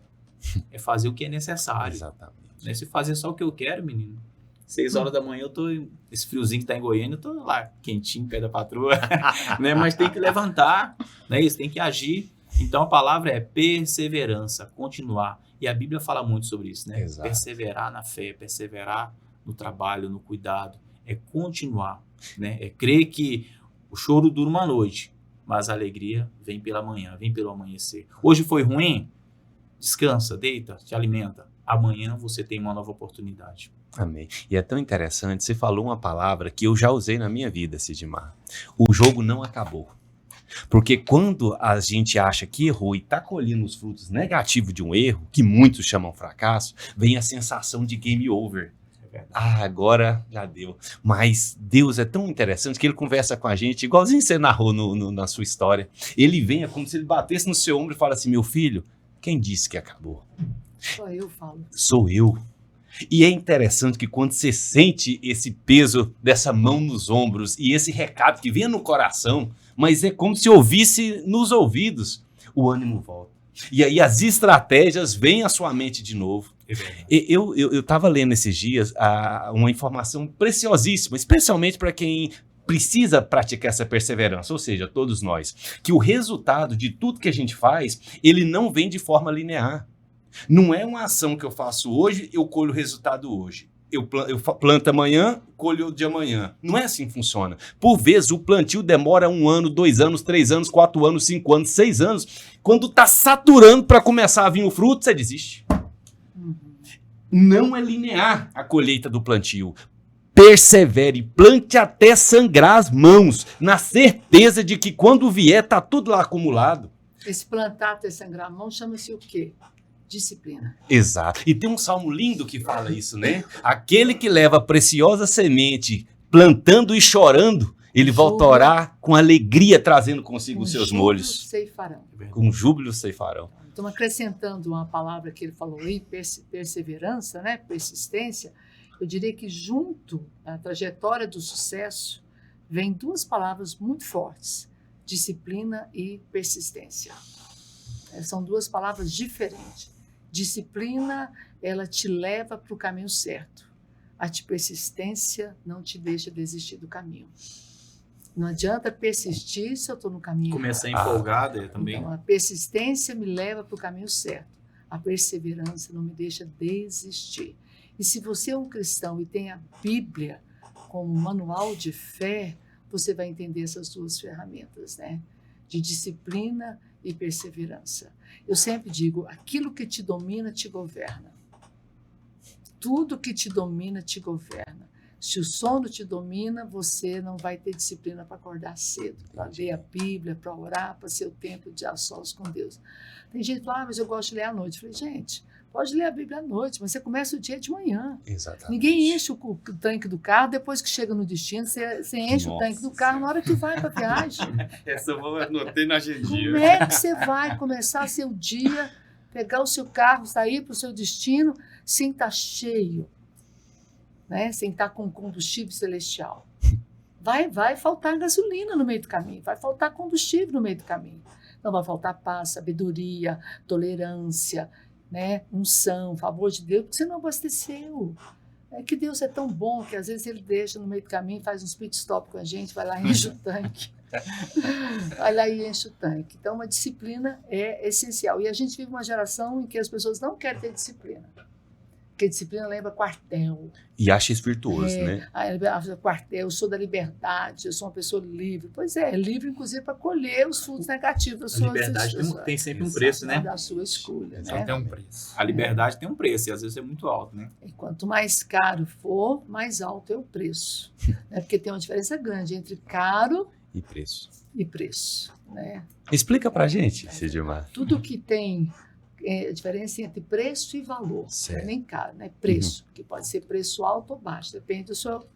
É fazer o que é necessário. Exatamente. Né? Se fazer só o que eu quero, menino. 6 horas da manhã eu tô... Esse friozinho que tá em Goiânia, eu tô lá, quentinho, pé da patroa. Né? Mas tem que levantar, né? Isso, tem que agir. Então a palavra é perseverança, continuar. E a Bíblia fala muito sobre isso, né? Exato. Perseverar na fé, perseverar no trabalho, no cuidado. É continuar, né? É crer que o choro dura uma noite, mas a alegria vem pela manhã, vem pelo amanhecer. Hoje foi ruim? Descansa, deita, te alimenta. Amanhã você tem uma nova oportunidade. Amém. E é tão interessante, você falou uma palavra que eu já usei na minha vida, Sidmar. O jogo não acabou. Porque quando a gente acha que errou e está colhendo os frutos negativos de um erro, que muitos chamam fracasso, vem a sensação de game over. Agora já deu. Mas Deus é tão interessante que ele conversa com a gente, igualzinho você narrou na sua história. Ele vem, é como se ele batesse no seu ombro e fala assim: meu filho, quem disse que acabou? Só eu falo. Sou eu. E é interessante que quando você sente esse peso dessa mão nos ombros e esse recado que vem no coração, mas é como se ouvisse nos ouvidos, o ânimo volta. E aí as estratégias vêm à sua mente de novo. Eu estava lendo esses dias uma informação preciosíssima, especialmente para quem precisa praticar essa perseverança, ou seja, todos nós, que o resultado de tudo que a gente faz, ele não vem de forma linear. Não é uma ação que eu faço hoje, eu colho o resultado hoje. Eu planto amanhã, colho de amanhã. Não é assim que funciona. Por vezes, o plantio demora 1 ano, 2 anos, 3 anos, 4 anos, 5 anos, 6 anos. Quando está saturando para começar a vir o fruto, você desiste. Não é linear a colheita do plantio. Persevere, plante até sangrar as mãos, na certeza de que quando vier, está tudo lá acumulado. Esse plantar até sangrar a mão chama-se o quê? Disciplina. Exato. E tem um salmo lindo que fala isso, né? Aquele que leva a preciosa semente, plantando e chorando, ele voltará com alegria, trazendo consigo os seus molhos. Ceifarão. Com júbilo ceifarão. Então, acrescentando uma palavra que ele falou aí, perseverança, né? Persistência, eu diria que junto à trajetória do sucesso, vem 2 palavras muito fortes: disciplina e persistência. São 2 palavras diferentes. Disciplina, ela te leva para o caminho certo. A persistência não te deixa desistir do caminho. Não adianta persistir se eu estou no caminho Começar errado. empolgada também. Então, a persistência me leva para o caminho certo. A perseverança não me deixa desistir. E se você é um cristão e tem a Bíblia como manual de fé, você vai entender essas 2 ferramentas, né? De disciplina e perseverança. Eu sempre digo, aquilo que te domina te governa. Tudo que te domina te governa. Se o sono te domina, você não vai ter disciplina para acordar cedo, para ler a Bíblia, para orar, para ser o tempo de a sós com Deus. Tem gente que fala, mas eu gosto de ler à noite. Eu falei, gente, pode ler a Bíblia à noite, mas você começa o dia de manhã. Exatamente. Ninguém enche o tanque do carro, depois que chega no destino, você enche o tanque do carro na hora que vai para a viagem. Essa eu anotei na agendinha. Como é que você vai começar seu dia, pegar o seu carro, sair para o seu destino, sem estar cheio, né? Sem estar com combustível celestial? Vai faltar gasolina no meio do caminho, vai faltar combustível no meio do caminho. Não vai faltar paz, sabedoria, tolerância, né? Unção, favor de Deus, porque você não abasteceu. É que Deus é tão bom que às vezes Ele deixa no meio do caminho, faz uns pit stop com a gente, vai lá e enche o tanque. Vai lá e enche o tanque. Então, uma disciplina é essencial. E a gente vive uma geração em que as pessoas não querem ter disciplina. Porque disciplina lembra quartel. E acha isso virtuoso, né? Quartel, eu sou da liberdade, eu sou uma pessoa livre. Pois é livre, inclusive, para colher os frutos negativos da sua liberdade tem sempre um preço, né? Da sua escolha. Só Né? tem um preço. A liberdade tem um preço, e às vezes é muito alto, né? E quanto mais caro for, mais alto é o preço. Né? Porque tem uma diferença grande entre caro E preço. e preço. Né? Explica pra gente, Sidmar. Tudo que tem a diferença entre preço e valor. Certo. Não é nem caro, né? Preço, que pode ser preço alto ou baixo, depende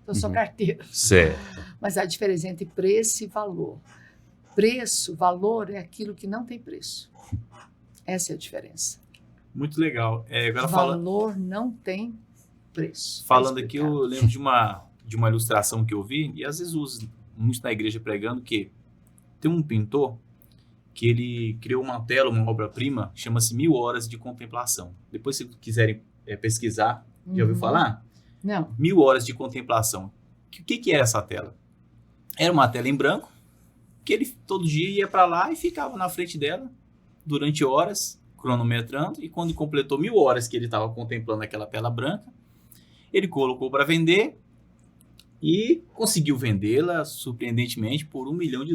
da sua carteira. Certo. Mas a diferença entre preço e valor. Preço, valor é aquilo que não tem preço. Essa é a diferença. Muito legal. Agora Valor não tem preço. falando É aqui, eu explicado. lembro de uma ilustração que eu vi, e às vezes uso muito na igreja pregando, que tem um pintor que ele criou uma tela, uma obra-prima, chama-se 1000 Horas de Contemplação. Depois, se quiserem pesquisar, já ouviu Uhum. falar? Não. 1000 Horas de Contemplação. O que era essa tela? Era uma tela em branco, que ele todo dia ia para lá e ficava na frente dela durante horas, cronometrando, e quando completou 1000 horas que ele estava contemplando aquela tela branca, ele colocou para vender e conseguiu vendê-la, surpreendentemente, por $1 milhão,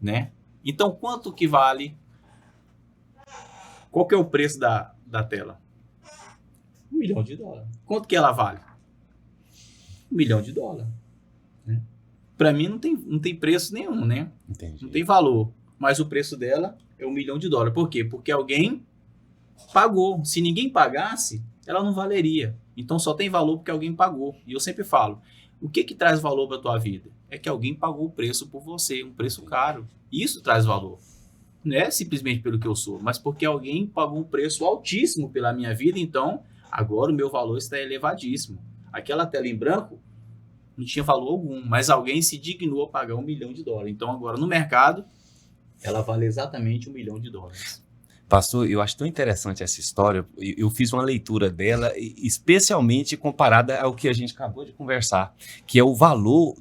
né? Então, quanto que vale? Qual que é o preço da tela? $1 milhão. Quanto que ela vale? $1 milhão. Né? Para mim não tem preço nenhum, né? Entendi. Não tem valor. Mas o preço dela é $1 milhão. Por quê? Porque alguém pagou. Se ninguém pagasse, ela não valeria. Então só tem valor porque alguém pagou. E eu sempre falo, o que traz valor para a tua vida? É que alguém pagou o preço por você, um preço caro. Isso traz valor. Não é simplesmente pelo que eu sou, mas porque alguém pagou um preço altíssimo pela minha vida, então agora o meu valor está elevadíssimo. Aquela tela em branco não tinha valor algum, mas alguém se dignou a pagar $1 milhão. Então agora no mercado, ela vale exatamente $1 milhão. Pastor, eu acho tão interessante essa história. Eu fiz uma leitura dela, especialmente comparada ao que a gente acabou de conversar, que é o valor,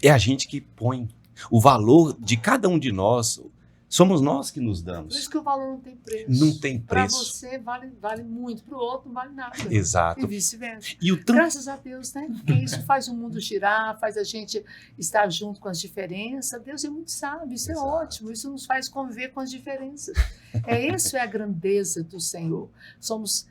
é a gente que põe. O valor de cada um de nós, somos nós que nos Por damos. isso que o valor não tem preço. Não tem Para preço. você vale muito, para o outro não vale nada. Exato. E vice-versa. E o tanto... Graças a Deus, né? Porque isso faz o mundo girar, faz a gente estar junto com as diferenças. Deus é muito sábio, isso Exato. é ótimo, isso nos faz conviver com as diferenças. Isso é a grandeza do Senhor. Somos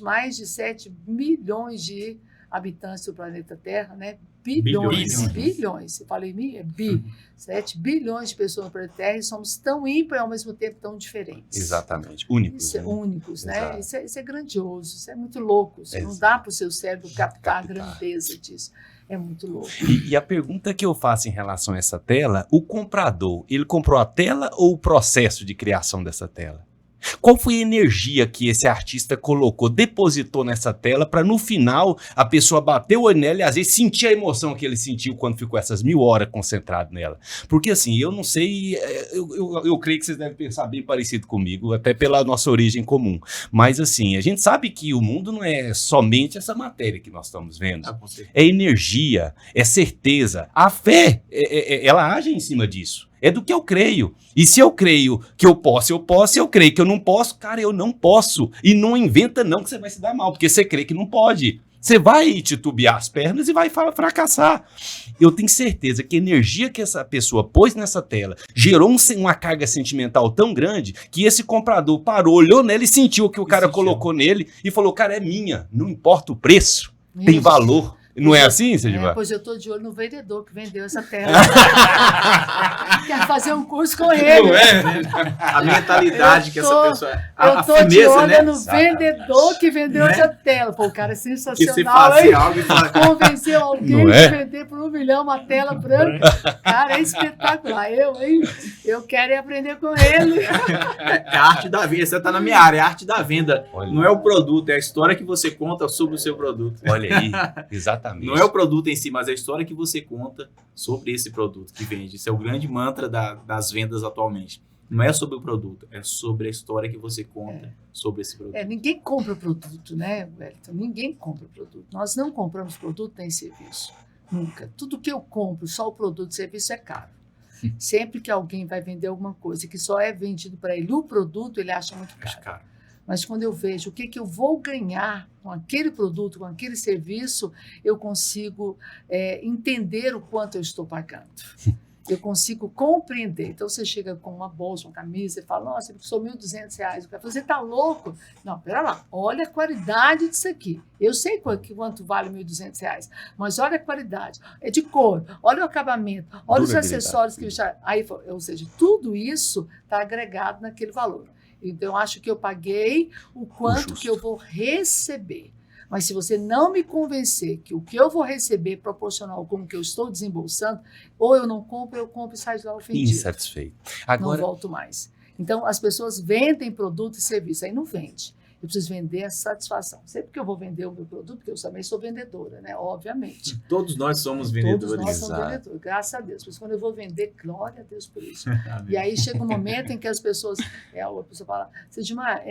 mais de 7 bilhões de habitantes do planeta Terra, né? Bilhões. Eu falei é bi. 7 bilhões de pessoas no planeta Terra e somos tão ímpares e ao mesmo tempo tão diferentes. Exatamente. Únicos. Isso é né? únicos, né? Exato. Isso é grandioso, isso é muito louco. Isso não dá para o seu cérebro captar a grandeza disso. É muito louco. E a pergunta que eu faço em relação a essa tela, o comprador, ele comprou a tela ou o processo de criação dessa tela? Qual foi a energia que esse artista colocou, depositou nessa tela para no final a pessoa bater o olho nela e às vezes sentir a emoção que ele sentiu quando ficou essas 1000 horas concentrado nela? Porque assim, eu não sei, eu creio que vocês devem pensar bem parecido comigo, até pela nossa origem comum. Mas assim, a gente sabe que o mundo não é somente essa matéria que nós estamos vendo. É energia, é certeza. A fé, ela age em cima disso. É do que eu creio. E se eu creio que eu posso, eu posso. Se eu creio que eu não posso, cara, eu não posso. E não inventa não que você vai se dar mal, porque você crê que não pode. Você vai titubear as pernas e vai fracassar. Eu tenho certeza que a energia que essa pessoa pôs nessa tela gerou uma carga sentimental tão grande que esse comprador parou, olhou nela e sentiu o que o cara colocou nele e falou, cara, é minha, não importa o preço, tem valor. Não é assim, Cedivar? Pois eu estou de olho no vendedor que vendeu essa tela. Quero fazer um curso com ele. Não é? A mentalidade que essa pessoa... Eu estou de fineza, olho né? no vendedor que vendeu essa tela. Pô, o cara é Que você sensacional, fazia hein? algo e fala... Convenceu alguém Não é? a vender por 1 milhão uma tela branca. Cara, é espetacular. Eu quero ir aprender com ele. É a arte da venda. Você está na minha área, é a arte da venda. Olha. Não é o produto, é a história que você conta sobre o seu produto. Olha aí, exatamente. Não é o produto em si, mas é a história que você conta sobre esse produto que vende. Isso é o grande mantra das vendas atualmente. Não é sobre o produto, é sobre a história que você conta sobre esse produto. Ninguém compra produto, né, Wellington? Ninguém compra produto. Nós não compramos produto nem serviço. Nunca. Tudo que eu compro, só o produto e serviço é caro. Sempre que alguém vai vender alguma coisa que só é vendido para ele o produto, ele acha muito Acho caro. caro. Mas quando eu vejo o que eu vou ganhar com aquele produto, com aquele serviço, eu consigo entender o quanto eu estou pagando. Eu consigo compreender. Então, você chega com uma bolsa, uma camisa, e fala, nossa, custou R$1.200. O cara fala, você está louco? Não, pera lá, olha a qualidade disso aqui. Eu sei quanto vale R$1.200, mas olha a qualidade. É de cor, olha o acabamento, olha os Durabilidade. acessórios que aí, ou seja, tudo isso está agregado naquele valor. Então, eu acho que eu paguei o quanto justo. que eu vou receber. Mas se você não me convencer que o que eu vou receber é proporcional com o que eu estou desembolsando, ou eu não compro, eu compro e saio de lá ofendido. Insatisfeito. Agora, Não volto mais. Então, as pessoas vendem produto e serviço, aí não vende. Eu preciso vender a satisfação. Sempre que eu vou vender o meu produto, porque eu também sou vendedora, né? Obviamente. Todos nós somos Todos vendedores. nós somos Exato. vendedores, graças a Deus. Mas quando eu vou vender, glória a Deus por isso. E aí chega um momento em que as pessoas, a pessoa fala, Cedimar,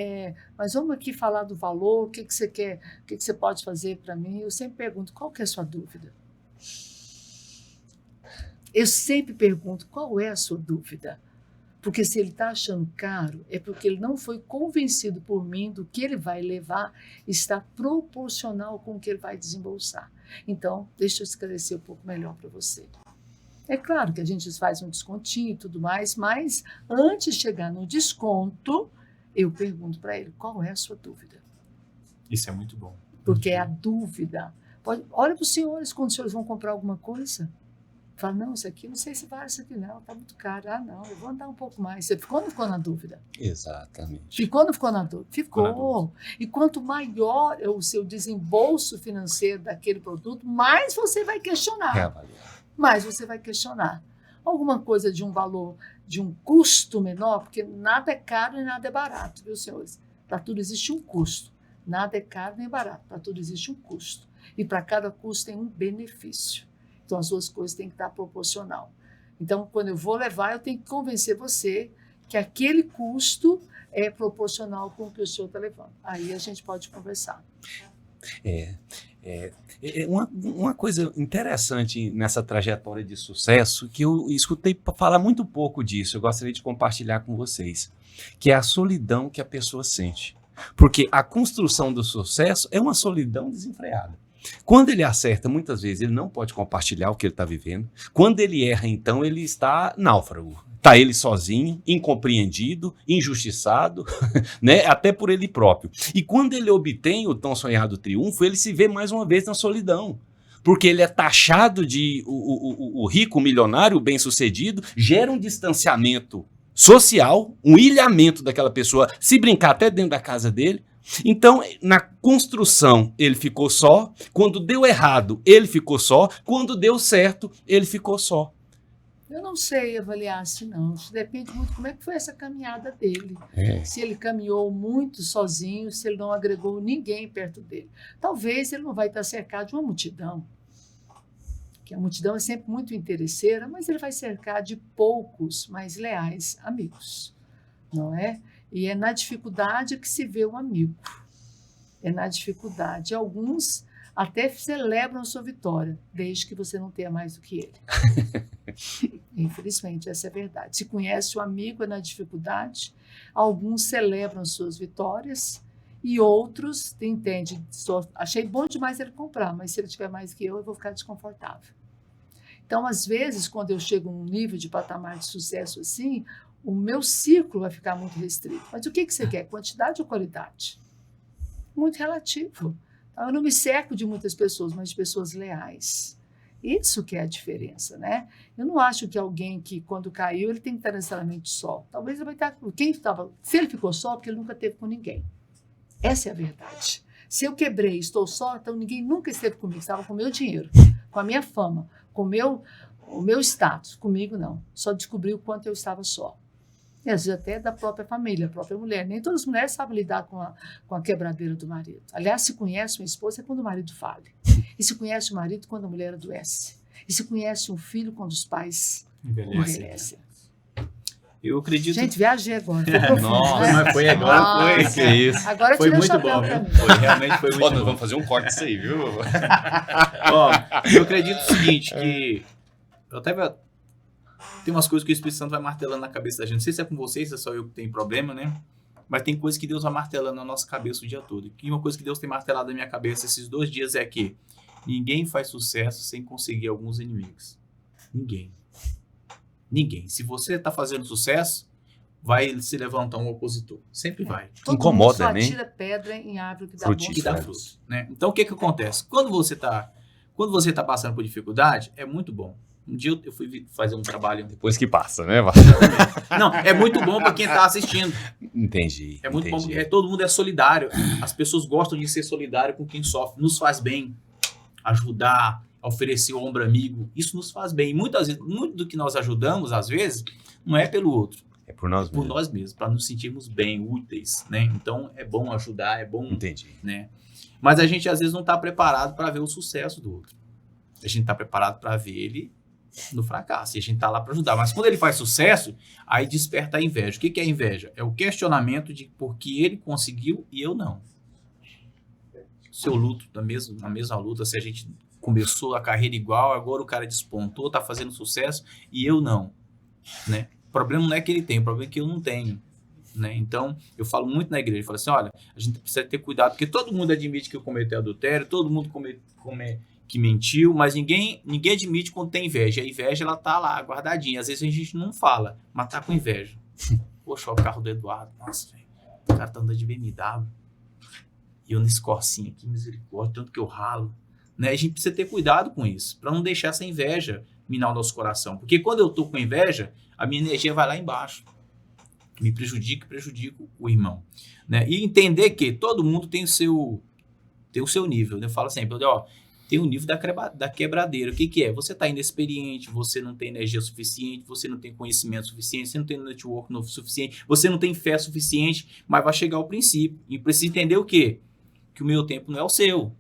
mas vamos aqui falar do valor, o que você quer, o que você pode fazer para mim? Eu sempre pergunto, qual que é a sua dúvida? Eu sempre pergunto, qual é a sua dúvida? Porque se ele está achando caro, é porque ele não foi convencido por mim do que ele vai levar, está proporcional com o que ele vai desembolsar. Então, deixa eu esclarecer um pouco melhor para você. É claro que a gente faz um descontinho e tudo mais, mas antes de chegar no desconto, eu pergunto para ele, qual é a sua dúvida? Isso é muito bom. Porque é a dúvida. Olha para os senhores, quando os senhores vão comprar alguma coisa, fala, não, isso aqui, não sei se vale isso aqui não, está muito caro. Ah, não, eu vou andar um pouco mais. Você ficou ou não ficou na dúvida? exatamente. Ficou ou não ficou na dúvida? Ficou. na dúvida. E quanto maior é o seu desembolso financeiro daquele produto, mais você vai questionar. Reavaliar. Mais você vai questionar. Alguma coisa de um valor, de um custo menor, porque nada é caro e nada é barato, viu, senhores? Para tudo existe um custo. Nada é caro nem barato. Para tudo existe um custo. E para cada custo tem um benefício. Então, as duas coisas têm que estar proporcional. Então, quando eu vou levar, eu tenho que convencer você que aquele custo é proporcional com o que o senhor está levando. Aí a gente pode conversar. Uma coisa interessante nessa trajetória de sucesso, que eu escutei falar muito pouco disso, eu gostaria de compartilhar com vocês, que é a solidão que a pessoa sente. Porque a construção do sucesso é uma solidão desenfreada. Quando ele acerta, muitas vezes ele não pode compartilhar o que ele está vivendo. Quando ele erra, então, ele está náufrago. Está ele sozinho, incompreendido, injustiçado, né? Até por ele próprio. E quando ele obtém o tão sonhado triunfo, ele se vê mais uma vez na solidão. Porque ele é taxado de o rico, o milionário, o bem-sucedido, gera um distanciamento social, um ilhamento daquela pessoa, se brincar até dentro da casa dele. Então, na construção, ele ficou só. Quando deu errado, ele ficou só. Quando deu certo, ele ficou só. Eu não sei avaliar assim, não. Isso depende muito de como é que foi essa caminhada dele. Se ele caminhou muito sozinho, se ele não agregou ninguém perto dele. Talvez ele não vai estar cercado de uma multidão. Que a multidão é sempre muito interesseira, mas ele vai cercar de poucos, mas leais amigos. Não é? E é na dificuldade que se vê o amigo. É na dificuldade. Alguns até celebram a sua vitória, desde que você não tenha mais do que ele. Infelizmente, essa é a verdade. Se conhece o amigo é na dificuldade, alguns celebram suas vitórias E outros entendem, achei bom demais ele comprar, mas se ele tiver mais que eu vou ficar desconfortável. Então, às vezes, quando eu chego num nível de patamar de sucesso assim, o meu ciclo vai ficar muito restrito. Mas o que você quer? Quantidade ou qualidade? Muito relativo. Então, eu não me cerco de muitas pessoas, mas de pessoas leais. Isso que é a diferença, né? Eu não acho que alguém que, quando caiu, ele tem que estar necessariamente só. Talvez ele vai estar... Se ele ficou só, porque ele nunca teve com ninguém. Essa é a verdade. Se eu quebrei e estou só, então ninguém nunca esteve comigo. Estava com o meu dinheiro, com a minha fama, com o meu status. Comigo, não. Só descobri o quanto eu estava só. E às vezes até da própria família, da própria mulher. Nem todas as mulheres sabem lidar com a quebradeira do marido. Aliás, se conhece uma esposa é quando o marido fale. E se conhece o marido quando a mulher adoece. E se conhece um filho quando os pais envelhecem. Eu acredito... Gente, viajei agora. Foi profundo, Nossa, né? mas foi agora, Nossa. Que isso. Agora eu Foi tirei o muito chapéu bom, pra viu? mim. Foi, realmente foi muito Ó, nós bom. vamos fazer um corte disso aí, viu? Ó, eu acredito o seguinte, que eu até tem umas coisas que o Espírito Santo vai martelando na cabeça da gente. Não sei se é com vocês, se é só eu que tenho problema, né? Mas tem coisas que Deus vai martelando na nossa cabeça o dia todo. E uma coisa que Deus tem martelado na minha cabeça esses 2 dias é que ninguém faz sucesso sem conseguir alguns inimigos. Ninguém. Ninguém. Se você está fazendo sucesso, vai se levantar um opositor. Sempre vai. Todo Incomoda, mundo só né? atira pedra em árvore que dá Frutífero. Que dá bons fruto, frutos. né? Então, o que acontece? Quando você tá passando por dificuldade, é muito bom. Um dia eu fui fazer um trabalho... Depois que passa, né? Não, é muito bom para quem tá assistindo. Entendi. É muito bom entendi. porque todo mundo é solidário. As pessoas gostam de ser solidário com quem sofre. Nos faz bem ajudar, oferecer o ombro amigo. Isso nos faz bem. E muitas vezes, muito do que nós ajudamos, às vezes, não é pelo outro. É por nós Por mesmos. nós mesmos, para nos sentirmos bem, úteis, né? Então, é bom ajudar, é bom, Entendi. né? Mas a gente, às vezes, não está preparado para ver o sucesso do outro. A gente está preparado para ver ele no fracasso. E a gente está lá para ajudar. Mas quando ele faz sucesso, aí desperta a inveja. O que é a inveja? É o questionamento de por que ele conseguiu e eu não. Se eu luto na mesma luta, se a gente começou a carreira igual, agora o cara despontou, está fazendo sucesso e eu não, né? O problema não é que ele tem, o problema é que eu não tenho, né? Então, eu falo muito na igreja, eu falo assim, olha, a gente precisa ter cuidado, porque todo mundo admite que cometeu adultério, todo mundo que mentiu, mas ninguém admite quando tem inveja. A inveja, ela tá lá, guardadinha. Às vezes a gente não fala, mas tá com inveja. Poxa, olha o carro do Eduardo, nossa, velho, o cara tá andando de BMW. E eu nesse corsinho aqui, misericórdia, tanto que eu ralo. Né? A gente precisa ter cuidado com isso, para não deixar essa inveja minar o nosso coração. Porque quando eu tô com inveja, a minha energia vai lá embaixo. Me prejudica o irmão. Né? E entender que todo mundo tem o seu nível. Né? Eu falo sempre, ó, tem o nível da quebradeira. O que é? Você está inexperiente, você não tem energia suficiente, você não tem conhecimento suficiente, você não tem network suficiente, você não tem fé suficiente, mas vai chegar ao princípio. E precisa entender o quê? Que o meu tempo não é o seu.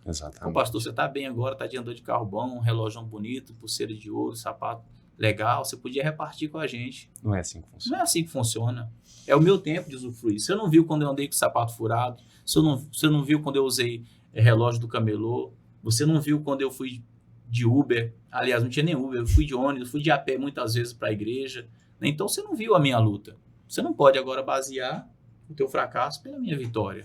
Exatamente. Ô, pastor, você está bem agora, está de andar de carro bom, um relógio bonito, pulseira de ouro, sapato legal, você podia repartir com a gente. Não é assim que funciona. Não é assim que funciona. É o meu tempo de usufruir. Você não viu quando eu andei com sapato furado, você não viu quando eu usei relógio do camelô, você não viu quando eu fui de Uber, aliás, não tinha nem Uber, eu fui de ônibus, fui de a pé muitas vezes para a igreja, né? Então você não viu a minha luta. Você não pode agora basear o teu fracasso pela minha vitória.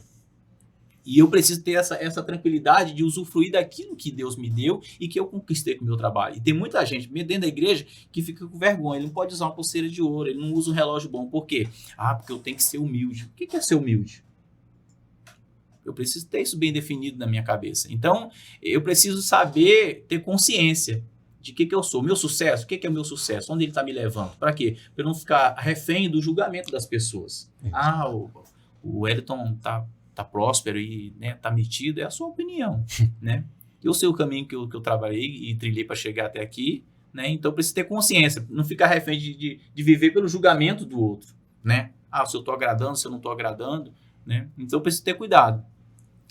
E eu preciso ter essa tranquilidade de usufruir daquilo que Deus me deu e que eu conquistei com o meu trabalho. E tem muita gente dentro da igreja que fica com vergonha. Ele não pode usar uma pulseira de ouro, ele não usa um relógio bom. Por quê? Ah, porque eu tenho que ser humilde. O que é ser humilde? Eu preciso ter isso bem definido na minha cabeça. Então, eu preciso saber, ter consciência de que eu sou. Meu sucesso, o que é o meu sucesso? Onde ele está me levando? Para quê? Para eu não ficar refém do julgamento das pessoas. Ah, o Wellington tá próspero e, né, tá metido, é a sua opinião, né? Eu sei o caminho que eu trabalhei e trilhei para chegar até aqui, né? Então eu preciso ter consciência, não ficar refém de viver pelo julgamento do outro, né? Ah, se eu tô agradando, se eu não tô agradando, né? Então eu preciso ter cuidado.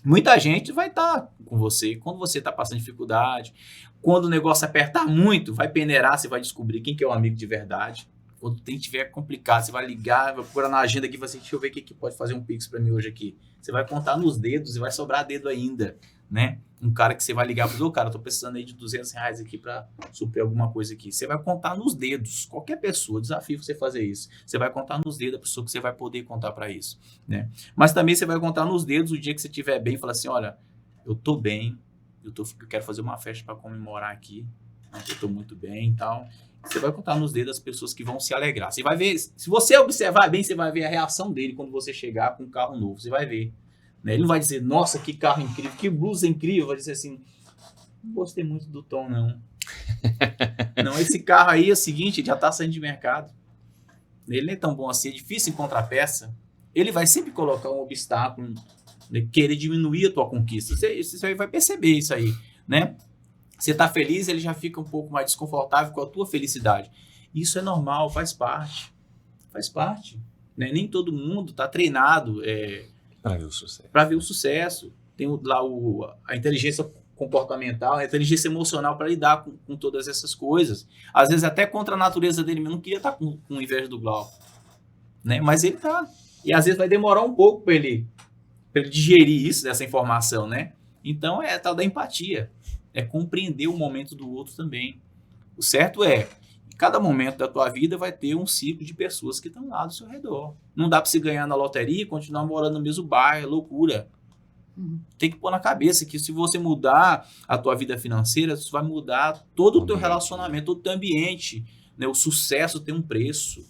Muita gente vai estar com você quando você está passando dificuldade, quando o negócio apertar muito, vai peneirar, você vai descobrir quem que é o amigo de verdade. Quando tiver complicado, você vai ligar, vai procurar na agenda aqui e vai assim, deixa eu ver quem que pode fazer um pix para mim hoje aqui. Você vai contar nos dedos e vai sobrar dedo ainda, né? Um cara que você vai ligar para o cara, eu tô precisando aí de R$200 aqui para suprir alguma coisa aqui. Você vai contar nos dedos, qualquer pessoa, desafio você fazer isso. Você vai contar nos dedos a pessoa que você vai poder contar para isso, né? Mas também você vai contar nos dedos o dia que você estiver bem e falar assim, olha, eu tô bem, eu quero fazer uma festa para comemorar aqui, né? Eu tô muito bem e tal. Você vai contar nos dedos as pessoas que vão se alegrar. Você vai ver, se você observar bem, você vai ver a reação dele quando você chegar com um carro novo, você vai ver. Ele não vai dizer, nossa, que carro incrível, que blusa incrível. Vai dizer assim, não gostei muito do tom, não. Não, esse carro aí é o seguinte, ele já está saindo de mercado. Ele não é tão bom assim, é difícil encontrar peça. Ele vai sempre colocar um obstáculo, né, querer diminuir a tua conquista. Você vai perceber isso aí, né? Você está feliz, ele já fica um pouco mais desconfortável com a tua felicidade. Isso é normal, faz parte. Faz parte. Né? Nem todo mundo está treinado... Para ver o sucesso. Para ver o sucesso. Tem lá a inteligência comportamental, a inteligência emocional para lidar com todas essas coisas. Às vezes até contra a natureza dele mesmo, não queria estar com inveja do Glauco. Né? Mas ele tá. E às vezes vai demorar um pouco para ele digerir isso, dessa informação, né? Então é tal da empatia. É compreender o momento do outro também. O certo é, em cada momento da tua vida vai ter um ciclo de pessoas que estão lá do seu redor. Não dá para se ganhar na loteria e continuar morando no mesmo bairro, é loucura. Tem que pôr na cabeça que se você mudar a tua vida financeira, isso vai mudar todo o teu relacionamento, todo o teu ambiente. Né? O sucesso tem um preço,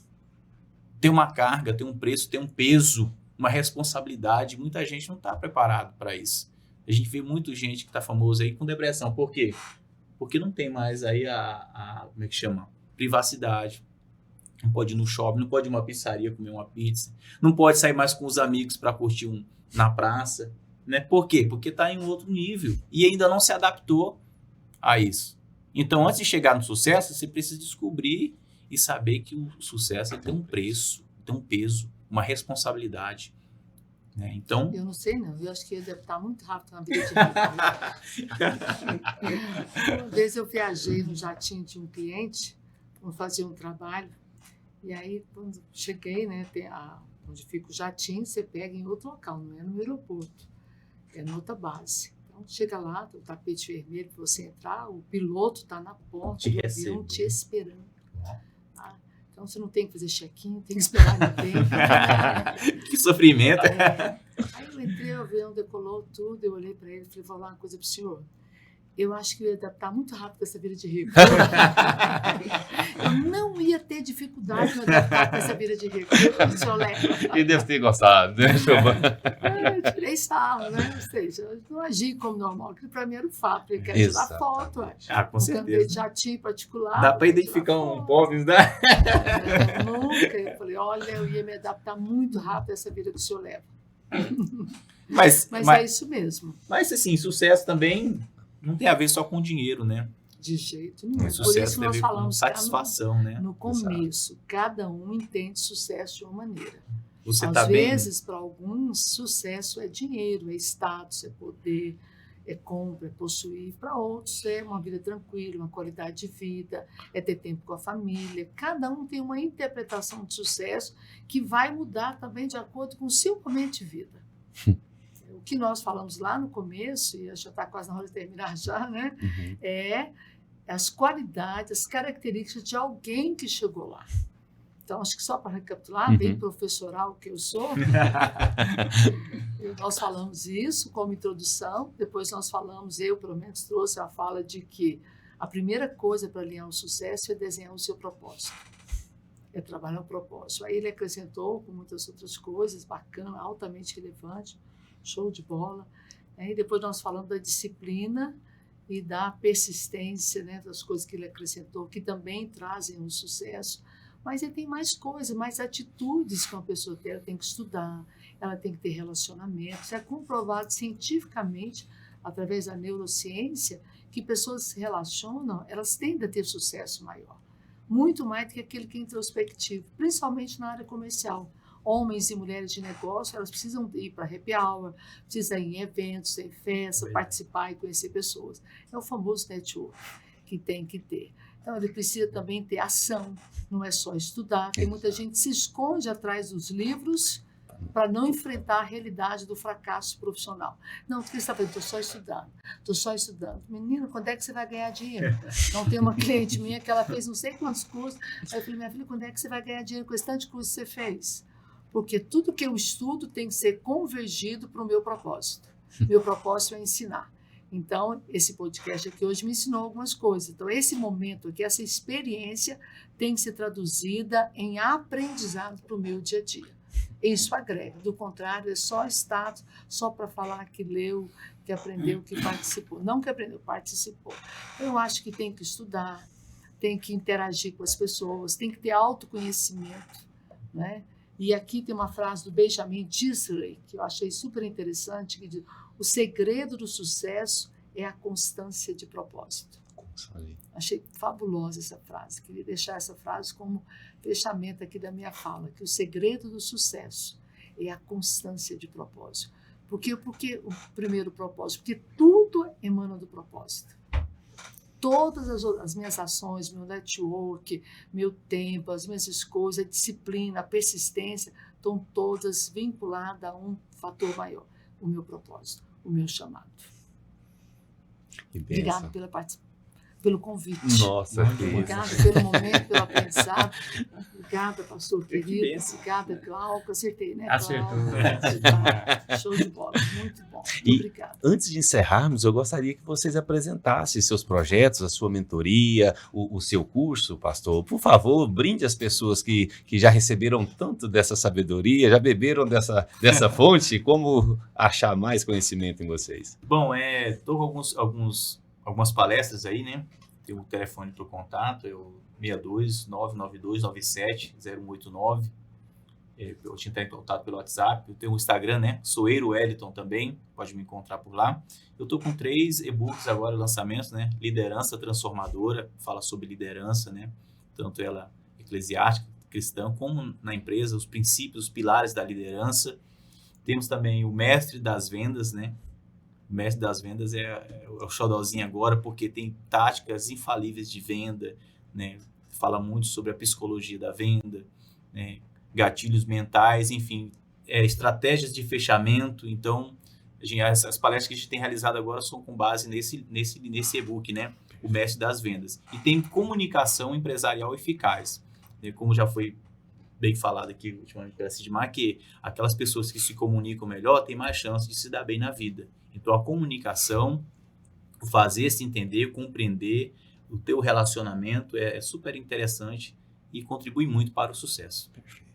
tem uma carga, tem um preço, tem um peso, uma responsabilidade. Muita gente não está preparado para isso. A gente vê muita gente que está famosa aí com depressão. Por quê? Porque não tem mais aí como é que chama? Privacidade. Não pode ir no shopping, não pode ir numa pizzaria comer uma pizza, não pode sair mais com os amigos para curtir na praça, né? Por quê? Porque está em um outro nível e ainda não se adaptou a isso. Então, antes de chegar no sucesso, você precisa descobrir e saber que o sucesso tem um preço, tem um peso, uma responsabilidade. Né? Então... Eu não sei, não. Eu acho que ele deve estar muito rápido na vida de rico. Uma vez eu viajei no jatinho de um cliente, vamos fazer um trabalho, e aí, quando cheguei, né, onde fica o jatinho, você pega em outro local, não é no aeroporto, é em outra base. Então, chega lá, tem o tapete vermelho para você entrar, o piloto está na porta do avião te esperando. Tá? Então, você não tem que fazer check-in, tem que esperar ninguém. Que sofrimento! Aí eu entrei, o avião decolou tudo, eu olhei para ele e falei, vou falar uma coisa para o senhor. Eu acho que eu ia adaptar muito rápido com essa vida de rico. Eu não ia ter dificuldade em adaptar com essa vida de rico. Ele deve ter gostado, né, Choban? Eu tirei sarro, né? Ou seja, eu não agi como normal, porque para mim era o fato. Ele quer tirar foto. Com certeza. De jatinho particular. Dá para identificar um pobre, não dá? Nunca. Eu falei, olha, eu ia me adaptar muito rápido a essa vida que o senhor leva. Mas é isso mesmo. Mas, assim, sucesso também não tem a ver só com dinheiro, né? De jeito nenhum. Por Sucesso isso tem a nós ver falamos com satisfação, né? No começo, cada um entende sucesso de uma maneira. Você Às tá vezes, para alguns, sucesso é dinheiro, é status, é poder, é compra, é possuir. Para outros, é uma vida tranquila, uma qualidade de vida, é ter tempo com a família. Cada um tem uma interpretação de sucesso que vai mudar também de acordo com o seu momento de vida. O que nós falamos lá no começo, e já está quase na hora de terminar já, né? É as qualidades, as características de alguém que chegou lá. Então, acho que só para recapitular, bem professoral que eu sou, nós falamos isso como introdução, depois nós falamos, eu pelo menos trouxe a fala de que a primeira coisa para alinhar o sucesso é desenhar o seu propósito. É trabalhar o propósito. Aí ele acrescentou com muitas outras coisas, bacana, altamente relevante, show de bola. E depois nós falamos da disciplina e da persistência, né, das coisas que ele acrescentou, que também trazem o sucesso. Mas ele tem mais coisas, mais atitudes que uma pessoa tem. Ela tem que estudar, ela tem que ter relacionamentos. É comprovado cientificamente, através da neurociência, que pessoas se relacionam, elas tendem a ter sucesso maior. Muito mais do que aquele que é introspectivo, principalmente na área comercial. Homens e mulheres de negócio, elas precisam ir para happy hour, precisam ir em eventos, em festa, participar e conhecer pessoas. É o famoso network que tem que ter. Então, ele precisa também ter ação, não é só estudar. Tem muita gente que se esconde atrás dos livros para não enfrentar a realidade do fracasso profissional. Não, porque você está falando, estou só estudando. Menina, quando é que você vai ganhar dinheiro? Então, tem uma cliente minha que ela fez não sei quantos cursos. Aí eu falei, minha filha, quando é que você vai ganhar dinheiro com esse tanto de curso que você fez? Porque tudo que eu estudo tem que ser convergido para o meu propósito. Meu propósito é ensinar. Então, esse podcast aqui hoje me ensinou algumas coisas. Então, esse momento aqui, essa experiência tem que ser traduzida em aprendizado para o meu dia a dia. Isso agrega. Do contrário, é só status, só para falar que leu, que aprendeu, que participou. Não que aprendeu, participou. Eu acho que tem que estudar, tem que interagir com as pessoas, tem que ter autoconhecimento, né? E aqui tem uma frase do Benjamin Disraeli, que eu achei super interessante, que diz: o segredo do sucesso é a constância de propósito. Achei fabulosa essa frase. Queria deixar essa frase como fechamento aqui da minha fala, que o segredo do sucesso é a constância de propósito. Por quê? Porque o primeiro propósito, porque tudo emana do propósito. Todas as minhas ações, meu network, meu tempo, as minhas escolhas, a disciplina, a persistência, estão todas vinculadas a um fator maior, o meu propósito, o meu chamado. Obrigado pelo convite. Nossa, que obrigada pelo momento, pelo aprendizado. Obrigada, pastor querido. Obrigada, Glauco. Acertei, né? Acertou. Show de bola. Muito bom. E obrigada. antes de encerrarmos, eu gostaria que vocês apresentassem seus projetos, a sua mentoria, o seu curso, pastor. Por favor, brinde as pessoas que já receberam tanto dessa sabedoria, já beberam dessa fonte, como achar mais conhecimento em vocês. Bom, estou com algumas palestras aí, né? Tem o telefone para o contato, é o 62-992-97-0189. Eu te entrar em contato pelo WhatsApp. Eu tenho o Instagram, né? Soeiro Wellington também, pode me encontrar por lá. Eu estou com 3 e-books agora, lançamentos, né? Liderança Transformadora, fala sobre liderança, né? Tanto ela eclesiástica, cristã, como na empresa, os princípios, os pilares da liderança. Temos também o Mestre das Vendas, né? O Mestre das Vendas é o xodózinho agora, porque tem táticas infalíveis de venda, né? Fala muito sobre a psicologia da venda, né? Gatilhos mentais, enfim, estratégias de fechamento. Então, as palestras que a gente tem realizado agora são com base nesse e-book, né? O Mestre das Vendas. E tem comunicação empresarial eficaz, né? Como já foi bem falado aqui ultimamente pela Sidmar, que aquelas pessoas que se comunicam melhor têm mais chance de se dar bem na vida. Então, a comunicação, o fazer se entender, compreender, o teu relacionamento é super interessante e contribui muito para o sucesso. Perfeito.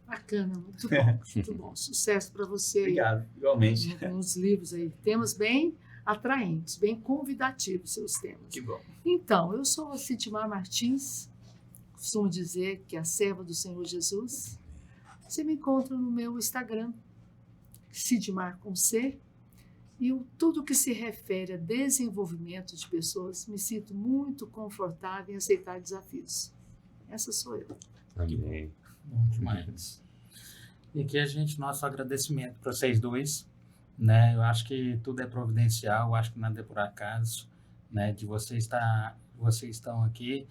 Bacana, muito bom, muito bom. Sucesso para você. Obrigado, igualmente. Nos livros aí. Temas bem atraentes, bem convidativos seus temas. Que bom. Então, eu sou a Sidmar Martins, costumo dizer que é a serva do Senhor Jesus. Você me encontra no meu Instagram, Sidmar com C, e tudo que se refere a desenvolvimento de pessoas, me sinto muito confortável em aceitar desafios. Essa sou eu. Amém. Bom demais. E aqui nosso agradecimento para vocês dois, né? Eu acho que tudo é providencial, eu acho que nada é por acaso, né? De vocês estão aqui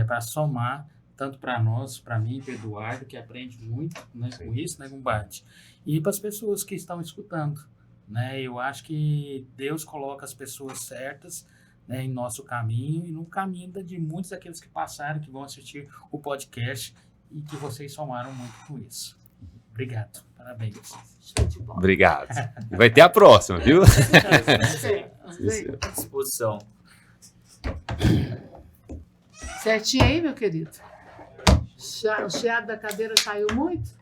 para somar tanto para nós, para mim, para o Eduardo, que aprende muito, né, com isso, né, com o Bate, e para as pessoas que estão escutando, né? Eu acho que Deus coloca as pessoas certas, né, em nosso caminho e no caminho de muitos daqueles que passaram, que vão assistir o podcast e que vocês somaram muito com isso. Obrigado. Parabéns. Show de bola. Obrigado. Vai ter a próxima, viu? À disposição. Certinho aí, meu querido? O chiado da cadeira caiu muito?